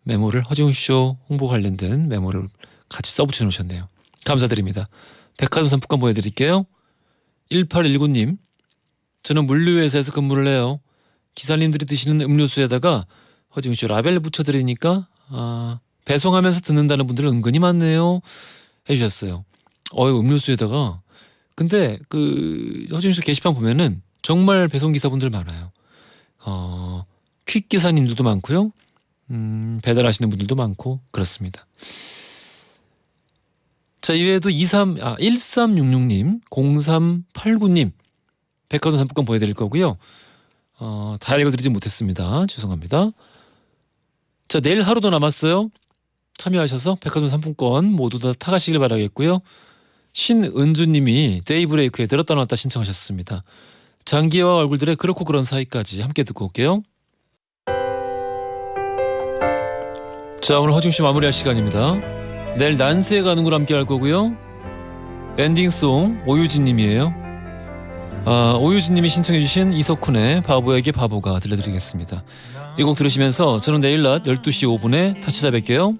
메모를 허지웅 쇼 홍보 관련된 메모를 같이 써붙여 놓으셨네요. 감사드립니다. 백화점 상품권 보내드릴게요. 1819님 저는 물류회사에서 근무를 해요. 기사님들이 드시는 음료수에다가 허지웅 쇼 라벨 붙여드리니까 배송하면서 듣는다는 분들 은근히 많네요 해주셨어요. 음료수에다가 근데 그 허지웅 쇼 게시판 보면은 정말 배송 기사분들 많아요. 퀵 기사님들도 많고요. 배달하시는 분들도 많고 그렇습니다. 자 이외에도 1366님 0389님 백화점 상품권 보내드릴 거고요. 다 읽어드리지 못했습니다. 죄송합니다. 자 내일 하루 더 남았어요. 참여하셔서 백화점 상품권 모두 다 타가시길 바라겠고요. 신은주님이 데이브레이크에 들었다 놨다 신청하셨습니다. 장기와 얼굴들의 그렇고 그런 사이까지 함께 듣고 올게요. 자 오늘 허지웅 씨 마무리할 시간입니다. 내일 난세에 가는 걸 함께 할 거고요. 엔딩송 오유진님이에요. 오유진님이 신청해주신 이석훈의 바보에게 바보가 들려드리겠습니다. 이 곡 들으시면서 저는 내일 낮 12시 5분에 다시 찾아뵐게요.